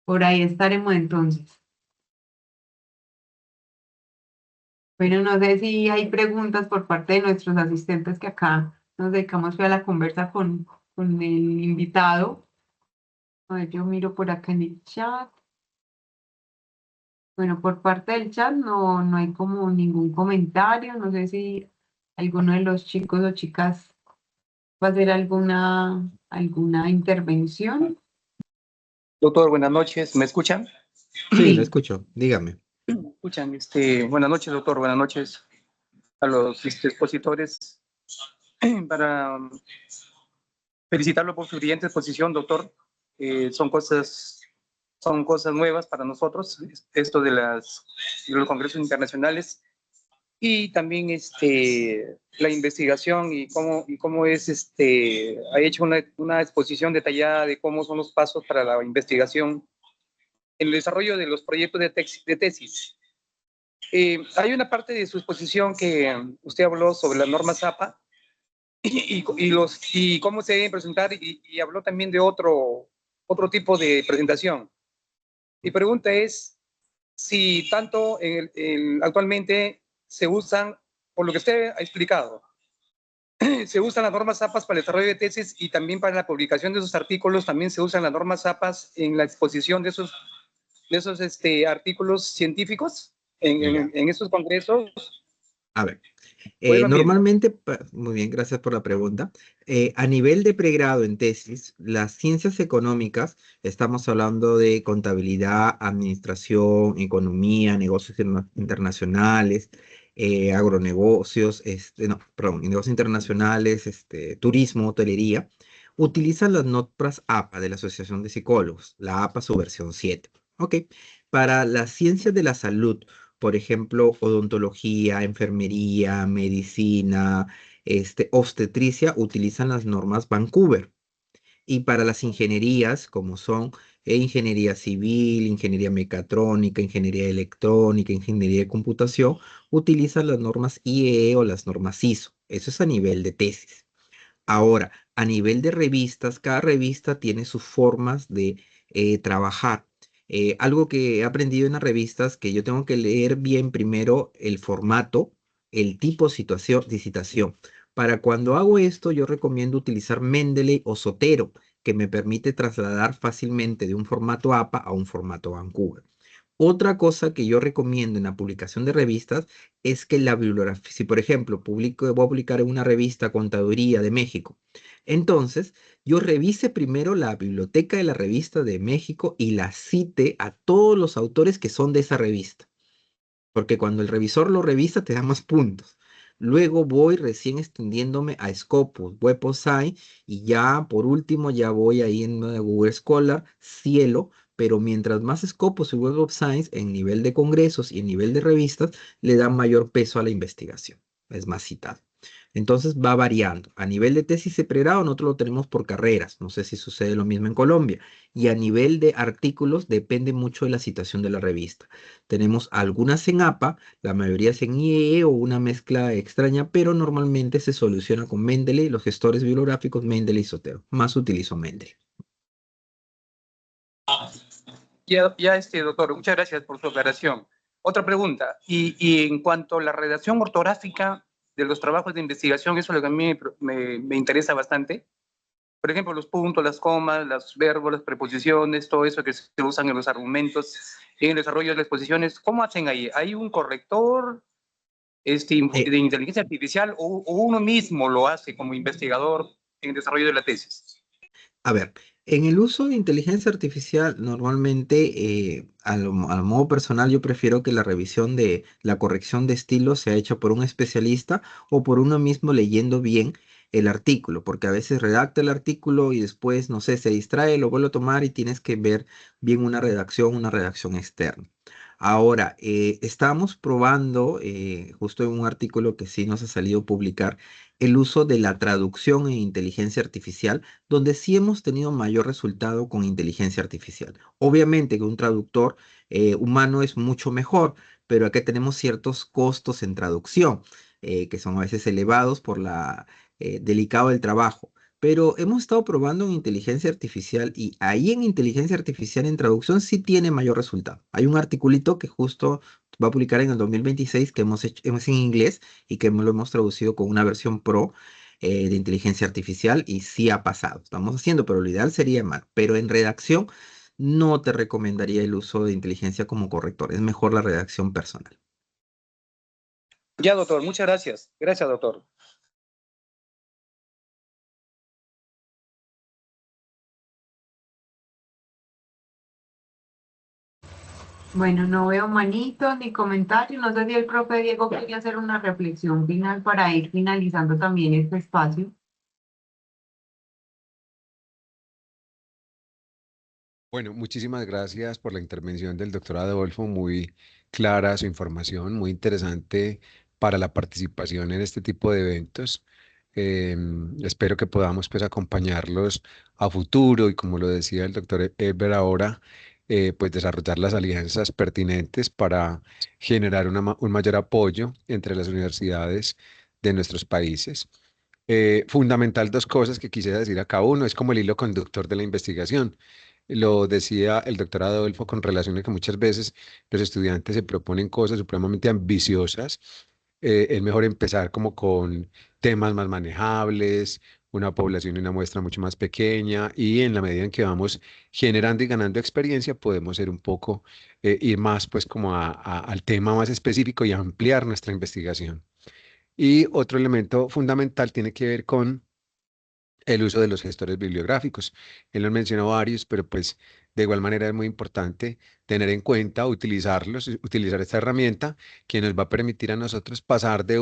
Por ahí estaremos entonces. Bueno, no sé si hay preguntas por parte de nuestros asistentes que acá nos dedicamos fue a la conversa con el invitado. A ver, yo miro por acá en el chat. Bueno, por parte del chat no hay como ningún comentario. No sé si alguno de los chicos o chicas va a hacer alguna intervención. Doctor, buenas noches. ¿Me escuchan? Sí, lo Sí, escucho, dígame. Escuchan, buenas noches, doctor. Buenas noches a los expositores para felicitarlo por su brillante exposición, doctor. Eh, son cosas, son cosas nuevas para nosotros, esto de los congresos internacionales y también la investigación y cómo es, ha hecho una exposición detallada de cómo son los pasos para la investigación en el desarrollo de los proyectos de tesis. Hay una parte de su exposición que usted habló sobre las normas APA y cómo se deben presentar y habló también de otro tipo de presentación. Mi pregunta es si tanto actualmente se usan, por lo que usted ha explicado, se usan las normas APA para el desarrollo de tesis y también para la publicación de esos artículos, también se usan las normas APA en la exposición de esos artículos científicos Ya. en esos congresos. A ver, ¿O es lo mismo? normalmente, muy bien, gracias por la pregunta. A nivel de pregrado en tesis, las ciencias económicas, estamos hablando de contabilidad, administración, economía, negocios internacionales. agronegocios, no, perdón, negocios internacionales, turismo, hotelería, utilizan las normas APA de la Asociación de Psicólogos, la APA su versión 7. Ok, para las ciencias de la salud, por ejemplo, odontología, enfermería, medicina, obstetricia, utilizan las normas Vancouver. Y para las ingenierías, como son ingeniería civil, ingeniería mecatrónica, ingeniería electrónica, ingeniería de computación, utilizan las normas IEE o las normas ISO. Eso es a nivel de tesis. Ahora, a nivel de revistas, cada revista tiene sus formas de trabajar. Algo que he aprendido en las revistas, que yo tengo que leer bien primero el formato, el tipo de citación. Para cuando hago esto, yo recomiendo utilizar Mendeley o Zotero, que me permite trasladar fácilmente de un formato APA a un formato Vancouver. Otra cosa que yo recomiendo en la publicación de revistas es que la bibliografía, si por ejemplo voy a publicar en una revista Contaduría de México, entonces yo revise primero la biblioteca de la revista de México y la cite a todos los autores que son de esa revista, porque cuando el revisor lo revisa te da más puntos. Luego voy recién extendiéndome a Scopus, Web of Science y ya por último ya voy ahí en Google Scholar, Cielo, pero mientras más Scopus y Web of Science en nivel de congresos y en nivel de revistas le dan mayor peso a la investigación, es más citado. Entonces va variando. A nivel de tesis de pregrado, nosotros lo tenemos por carreras. No sé si sucede lo mismo en Colombia. Y a nivel de artículos, depende mucho de la citación de la revista. Tenemos algunas en APA, la mayoría es en IEE o una mezcla extraña, pero normalmente se soluciona con Mendeley, los gestores bibliográficos Mendeley y Zotero. Más utilizo Mendeley. Ya, doctor, muchas gracias por su aclaración. Otra pregunta, y en cuanto a la redacción ortográfica de los trabajos de investigación, eso es lo que a mí me interesa bastante. Por ejemplo, los puntos, las comas, los verbos, las preposiciones, todo eso que se usan en los argumentos, en el desarrollo de las exposiciones, ¿cómo hacen ahí? ¿Hay un corrector de inteligencia artificial o uno mismo lo hace como investigador en el desarrollo de la tesis? A ver, en el uso de inteligencia artificial, normalmente, al modo personal, yo prefiero que la revisión de la corrección de estilo sea hecha por un especialista o por uno mismo leyendo bien el artículo, porque a veces redacta el artículo y después, no sé, se distrae, lo vuelve a tomar y tienes que ver bien una redacción externa. Ahora, estamos probando, justo en un artículo que sí nos ha salido publicar, el uso de la traducción en inteligencia artificial, donde sí hemos tenido mayor resultado con inteligencia artificial. Obviamente que un traductor humano es mucho mejor, pero aquí tenemos ciertos costos en traducción, que son a veces elevados por la delicado del trabajo. Pero hemos estado probando en inteligencia artificial y ahí en inteligencia artificial en traducción sí tiene mayor resultado. Hay un articulito que justo va a publicar en el 2026 que hemos hecho en inglés y que lo hemos traducido con una versión pro de inteligencia artificial y sí ha pasado. Estamos haciendo, pero lo ideal sería más. Pero en redacción no te recomendaría el uso de inteligencia como corrector. Es mejor la redacción personal. Ya, doctor, muchas gracias. Gracias, doctor. Bueno, no veo manitos ni comentarios. No sé si el profe Diego quería hacer una reflexión final para ir finalizando también este espacio. Bueno, muchísimas gracias por la intervención del doctor Adolfo, muy clara su información, muy interesante para la participación en este tipo de eventos. Espero que podamos pues acompañarlos a futuro y como lo decía el doctor Eber ahora, pues desarrollar las alianzas pertinentes para generar un mayor apoyo entre las universidades de nuestros países. Fundamental dos cosas que quisiera decir acá. Uno es como el hilo conductor de la investigación. Lo decía el doctor Adolfo con relación a que muchas veces los estudiantes se proponen cosas supremamente ambiciosas. Es mejor empezar como con temas más manejables, una población y una muestra mucho más pequeña y en la medida en que vamos generando y ganando experiencia podemos ser un poco, ir más pues como al tema más específico y ampliar nuestra investigación. Y otro elemento fundamental tiene que ver con el uso de los gestores bibliográficos. Él lo mencionó varios, pero pues De igual manera es muy importante tener en cuenta, utilizar esta herramienta que nos va a permitir a nosotros pasar de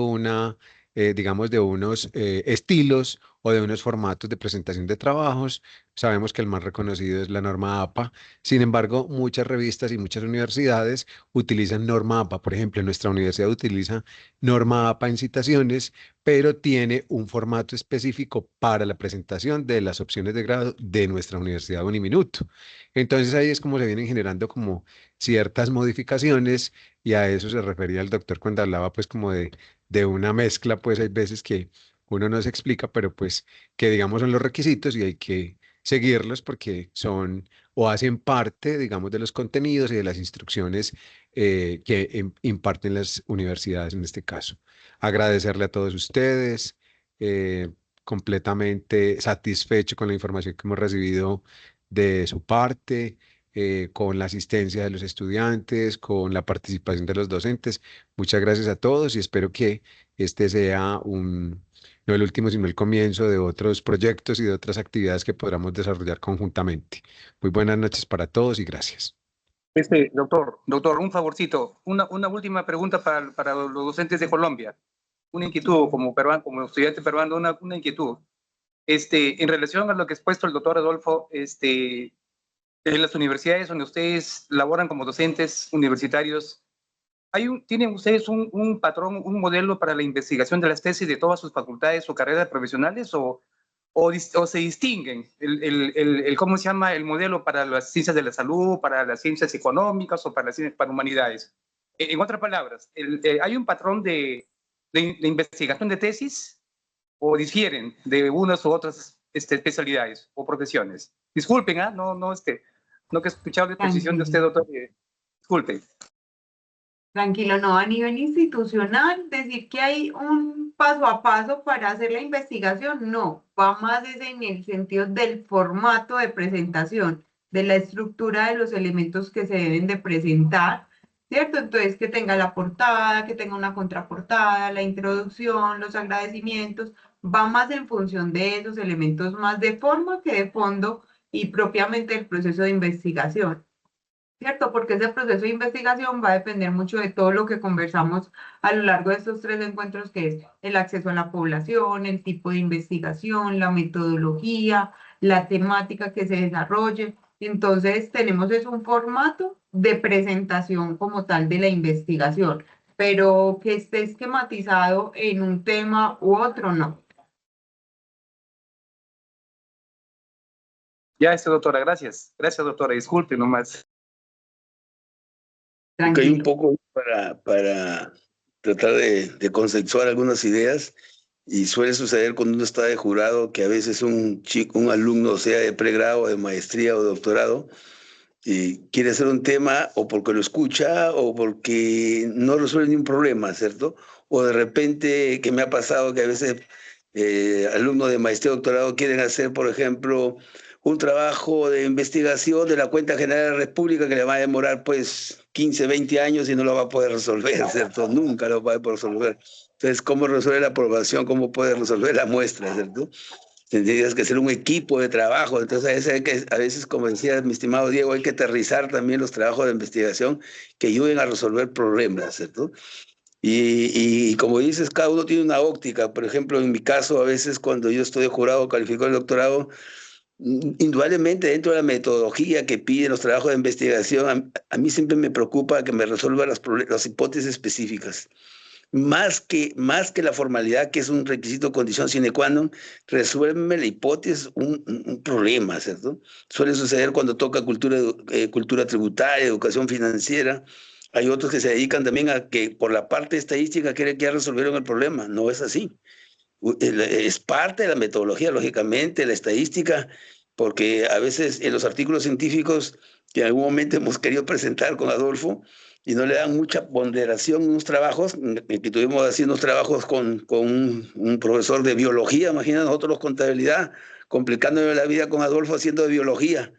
digamos, de unos estilos o de unos formatos de presentación de trabajos. Sabemos que el más reconocido es la norma APA. Sin embargo, muchas revistas y muchas universidades utilizan norma APA. Por ejemplo, nuestra universidad utiliza norma APA en citaciones, pero tiene un formato específico para la presentación de las opciones de grado de nuestra universidad Uniminuto. Entonces ahí es como se vienen generando como ciertas modificaciones, y a eso se refería el doctor cuando hablaba pues como de una mezcla. Pues hay veces que uno no se explica, pero pues que digamos son los requisitos y hay que seguirlos porque son o hacen parte, digamos, de los contenidos y de las instrucciones que imparten las universidades en este caso. Agradecerle a todos ustedes, completamente satisfecho con la información que hemos recibido de su parte, con la asistencia de los estudiantes, con la participación de los docentes. Muchas gracias a todos y espero que este sea no el último, sino el comienzo de otros proyectos y de otras actividades que podamos desarrollar conjuntamente. Muy buenas noches para todos y gracias. Doctor, un favorcito, una última pregunta para los docentes de Colombia. Una inquietud como peruano, como estudiante peruano, una inquietud. En relación a lo que ha expuesto el doctor Adolfo, en las universidades donde ustedes laboran como docentes universitarios, ¿tienen ustedes un patrón, un modelo para la investigación de las tesis de todas sus facultades o carreras profesionales, o se distinguen ¿cómo se llama? El modelo para las ciencias de la salud, para las ciencias económicas o para humanidades? En otras palabras, ¿hay un patrón de investigación de tesis o difieren de unas u otras especialidades o profesiones? Disculpen, no que he escuchado la exposición de usted, doctor. Disculpen. Tranquilo, no, a nivel institucional, decir que hay un paso a paso para hacer la investigación, no, va más en el sentido del formato de presentación, de la estructura de los elementos que se deben de presentar, ¿cierto? Entonces, que tenga la portada, que tenga una contraportada, la introducción, los agradecimientos, va más en función de esos elementos más de forma que de fondo y propiamente el proceso de investigación. ¿Cierto? Porque ese proceso de investigación va a depender mucho de todo lo que conversamos a lo largo de estos 3 encuentros, que es el acceso a la población, el tipo de investigación, la metodología, la temática que se desarrolle. Entonces, tenemos un formato de presentación como tal de la investigación, pero que esté esquematizado en un tema u otro, no. Ya, doctora, gracias. Gracias, doctora. Disculpe nomás. Porque hay un poco para tratar de consensuar algunas ideas, y suele suceder cuando uno está de jurado que a veces un alumno, sea de pregrado, de maestría o doctorado, y quiere hacer un tema o porque lo escucha o porque no resuelve ni un problema, ¿cierto? O de repente, que me ha pasado que a veces alumnos de maestría o doctorado quieren hacer, por ejemplo, un trabajo de investigación de la Cuenta General de la República que le va a demorar pues 15, 20 años y no lo va a poder resolver, ¿cierto? Nunca lo va a poder resolver. Entonces, ¿cómo resuelve la aprobación? ¿Cómo puede resolver la muestra, ¿cierto? Tendrías que ser un equipo de trabajo. Entonces, a veces, como decía mi estimado Diego, hay que aterrizar también los trabajos de investigación que ayuden a resolver problemas, ¿cierto? Y como dices, cada uno tiene una óptica. Por ejemplo, en mi caso, a veces cuando yo estoy de jurado, califico el doctorado, indudablemente dentro de la metodología que piden los trabajos de investigación, a mí siempre me preocupa que me resuelva las hipótesis específicas. Más que la formalidad, que es un requisito, condición sine qua non, resuélveme la hipótesis un problema, ¿cierto? Suele suceder cuando toca cultura tributaria, educación financiera. Hay otros que se dedican también a que por la parte estadística creen que ya resolvieron el problema. No es así. Es parte de la metodología, lógicamente, la estadística, porque a veces en los artículos científicos que en algún momento hemos querido presentar con Adolfo y no le dan mucha ponderación en unos trabajos, que tuvimos haciendo unos trabajos con un profesor de biología, imagina nosotros los contabilidad, complicándome la vida con Adolfo haciendo de biología,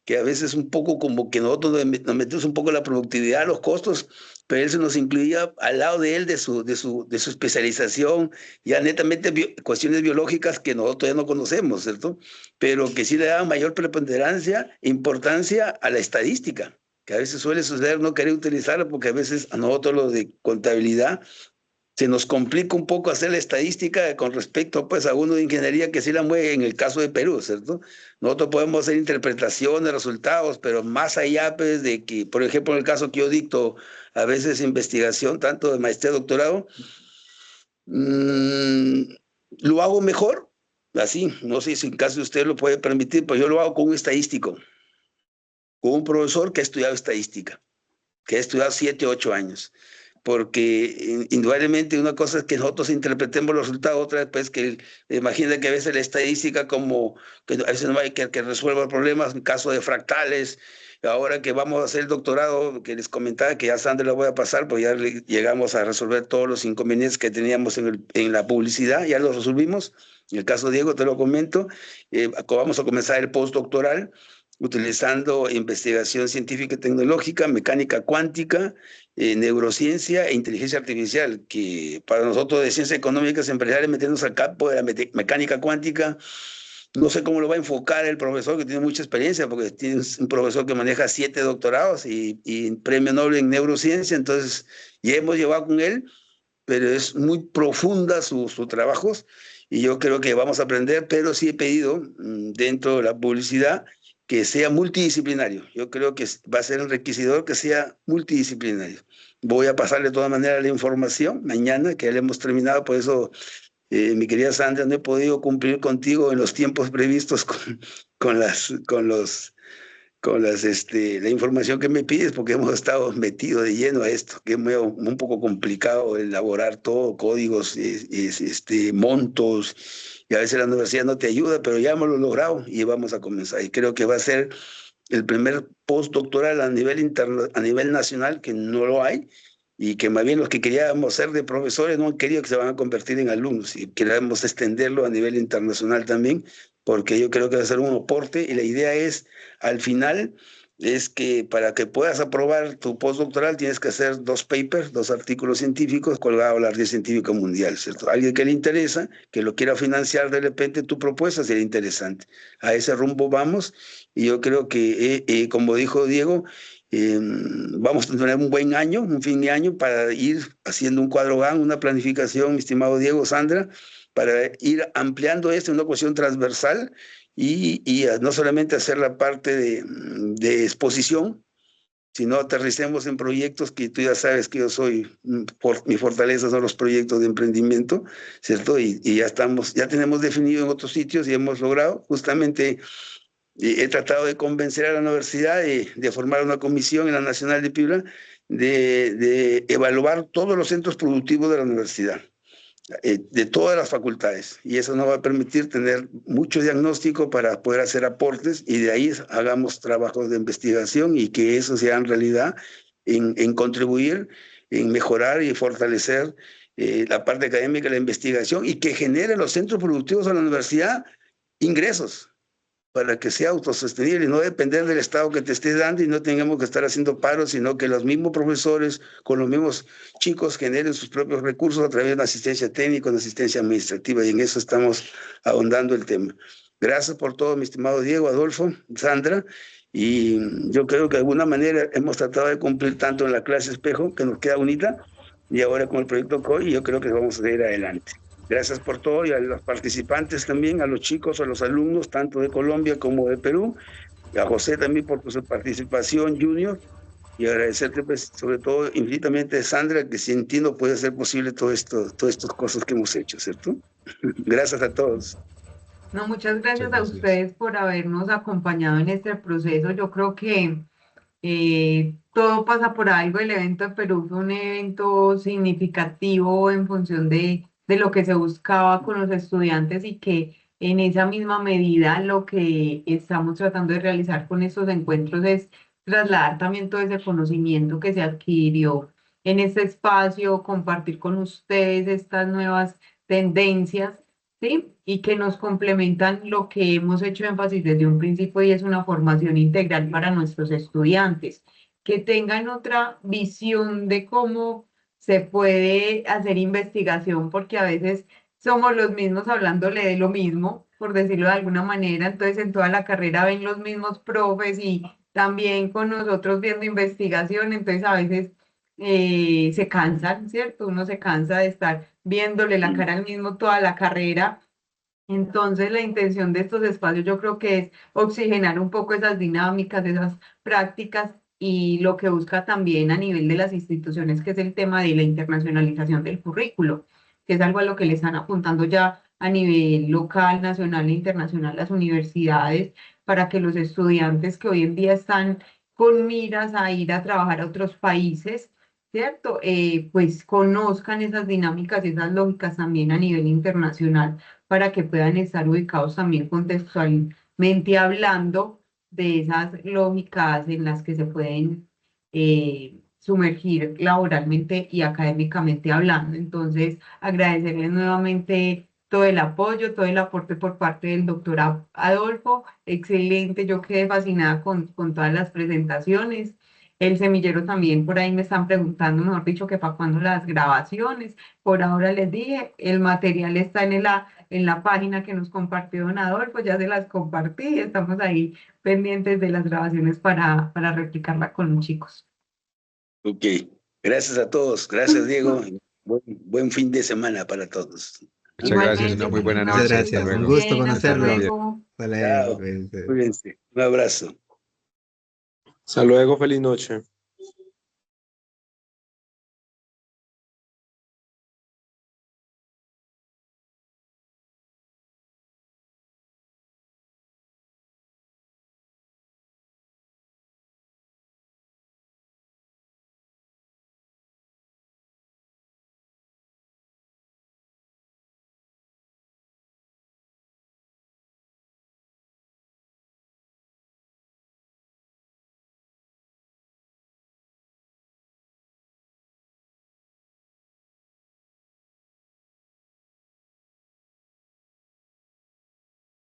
que a veces un poco como que nosotros nos metemos un poco en la productividad, los costos, pero él se nos incluía al lado de él, de su especialización, ya netamente cuestiones biológicas que nosotros todavía no conocemos, ¿cierto? Pero que sí le daban mayor preponderancia, importancia a la estadística, que a veces suele suceder no querer utilizarla porque a veces a nosotros los de contabilidad se nos complica un poco hacer la estadística con respecto pues, a uno de ingeniería que sí la mueve en el caso de Perú, ¿cierto? Nosotros podemos hacer interpretaciones, resultados, pero más allá pues, de que, por ejemplo, en el caso que yo dicto, a veces investigación, tanto de maestría, doctorado, lo hago mejor, así, no sé si en caso de usted lo puede permitir, pero yo lo hago con un estadístico, con un profesor que ha estudiado estadística, que ha estudiado 7, 8 años. Porque indudablemente una cosa es que nosotros interpretemos los resultados, otra vez pues que imagina que a veces la estadística como que a veces no hay que resuelva problemas en caso de fractales. Ahora que vamos a hacer el doctorado, que les comentaba que ya Sandra lo voy a pasar, pues ya llegamos a resolver todos los inconvenientes que teníamos en la publicidad, ya los resolvimos. En el caso de Diego, te lo comento, vamos a comenzar el postdoctoral utilizando investigación científica y tecnológica, mecánica cuántica, neurociencia e inteligencia artificial, que para nosotros de ciencias económicas empresariales meternos al campo de la mecánica cuántica, no sé cómo lo va a enfocar el profesor, que tiene mucha experiencia, porque tiene un profesor que maneja 7 doctorados y premio Nobel en neurociencia, entonces ya hemos llevado con él, pero es muy profunda sus trabajos y yo creo que vamos a aprender, pero sí he pedido dentro de la publicidad que sea multidisciplinario. Yo creo que va a ser enriquecedor que sea multidisciplinario. Voy a pasarle de todas maneras la información mañana, que ya le hemos terminado, por eso, mi querida Sandra, no he podido cumplir contigo en los tiempos previstos con la información que me pides, porque hemos estado metidos de lleno a esto, que es un poco complicado elaborar todo, códigos, montos, y a veces la universidad no te ayuda, pero ya hemos logrado y vamos a comenzar. Y creo que va a ser el primer postdoctoral a nivel nacional, que no lo hay, y que más bien los que queríamos ser de profesores no han querido, que se van a convertir en alumnos, y queremos extenderlo a nivel internacional también, porque yo creo que va a ser un aporte, y la idea es, al final, es que para que puedas aprobar tu postdoctoral tienes que hacer 2 papers, 2 artículos científicos colgados a la red científica mundial, ¿cierto? Alguien que le interesa, que lo quiera financiar de repente tu propuesta, sería interesante. A ese rumbo vamos, y yo creo que, como dijo Diego, vamos a tener un buen año, un fin de año, para ir haciendo un cuadro GAN, una planificación, mi estimado Diego, Sandra, para ir ampliando esto en una cuestión transversal y no solamente hacer la parte de exposición, sino aterricemos en proyectos que tú ya sabes que yo soy, mi fortaleza son los proyectos de emprendimiento, ¿cierto? Y ya tenemos definido en otros sitios y hemos logrado justamente. He tratado de convencer a la universidad de formar una comisión en la Nacional de Piura de evaluar todos los centros productivos de la universidad, de todas las facultades, y eso nos va a permitir tener mucho diagnóstico para poder hacer aportes y de ahí hagamos trabajos de investigación y que eso sea en realidad en contribuir, en mejorar y fortalecer la parte académica, la investigación, y que genere los centros productivos de la universidad ingresos, para que sea autosostenible y no depender del Estado que te esté dando y no tengamos que estar haciendo paros, sino que los mismos profesores con los mismos chicos generen sus propios recursos a través de una asistencia técnica, una asistencia administrativa, y en eso estamos ahondando el tema. Gracias por todo, mi estimado Diego, Adolfo, Sandra, y yo creo que de alguna manera hemos tratado de cumplir tanto en la clase espejo, que nos queda bonita, y ahora con el proyecto COI, yo creo que vamos a ir adelante. Gracias por todo, y a los participantes también, a los chicos, a los alumnos, tanto de Colombia como de Perú, y a José también por su participación, Junior, y agradecerte pues, sobre todo infinitamente, Sandra, que sin ti no puede ser posible todas estas cosas que hemos hecho, ¿cierto? Gracias a todos. No, muchas gracias a gracias. ustedes por habernos acompañado en este proceso. Yo creo que todo pasa por algo. El evento de Perú fue un evento significativo en función de lo que se buscaba con los estudiantes, y que en esa misma medida lo que estamos tratando de realizar con estos encuentros es trasladar también todo ese conocimiento que se adquirió en este espacio, compartir con ustedes estas nuevas tendencias, ¿sí? Y que nos complementan lo que hemos hecho énfasis desde un principio, y es una formación integral para nuestros estudiantes, que tengan otra visión de cómo se puede hacer investigación, porque a veces somos los mismos hablándole de lo mismo, por decirlo de alguna manera, entonces en toda la carrera ven los mismos profes y también con nosotros viendo investigación, entonces a veces se cansan, ¿cierto? Uno se cansa de estar viéndole la cara al mismo toda la carrera. Entonces, la intención de estos espacios yo creo que es oxigenar un poco esas dinámicas, esas prácticas y lo que busca también a nivel de las instituciones, que es el tema de la internacionalización del currículo, que es algo a lo que le están apuntando ya a nivel local, nacional e internacional las universidades, para que los estudiantes que hoy en día están con miras a ir a trabajar a otros países, ¿cierto? Pues conozcan esas dinámicas y esas lógicas también a nivel internacional para que puedan estar ubicados también contextualmente hablando de esas lógicas en las que se pueden sumergir laboralmente y académicamente hablando. Entonces, agradecerles nuevamente todo el apoyo, todo el aporte por parte del doctor Adolfo. Excelente, yo quedé fascinada con todas las presentaciones. El semillero también por ahí me están preguntando, mejor dicho, que para cuándo las grabaciones. Por ahora les dije, el material está en la página que nos compartió don Adolfo, ya se las compartí, estamos ahí pendientes de las grabaciones para replicarla con los chicos. Ok, gracias a todos, gracias Diego, buen fin de semana para todos. Muchas gracias, una muy buena Muchas noche. gracias, Hasta un luego. gusto Bien, hasta conocerlo. luego. Hasta luego, Chao, cuídense. cuídense, un abrazo. Hasta luego, feliz noche.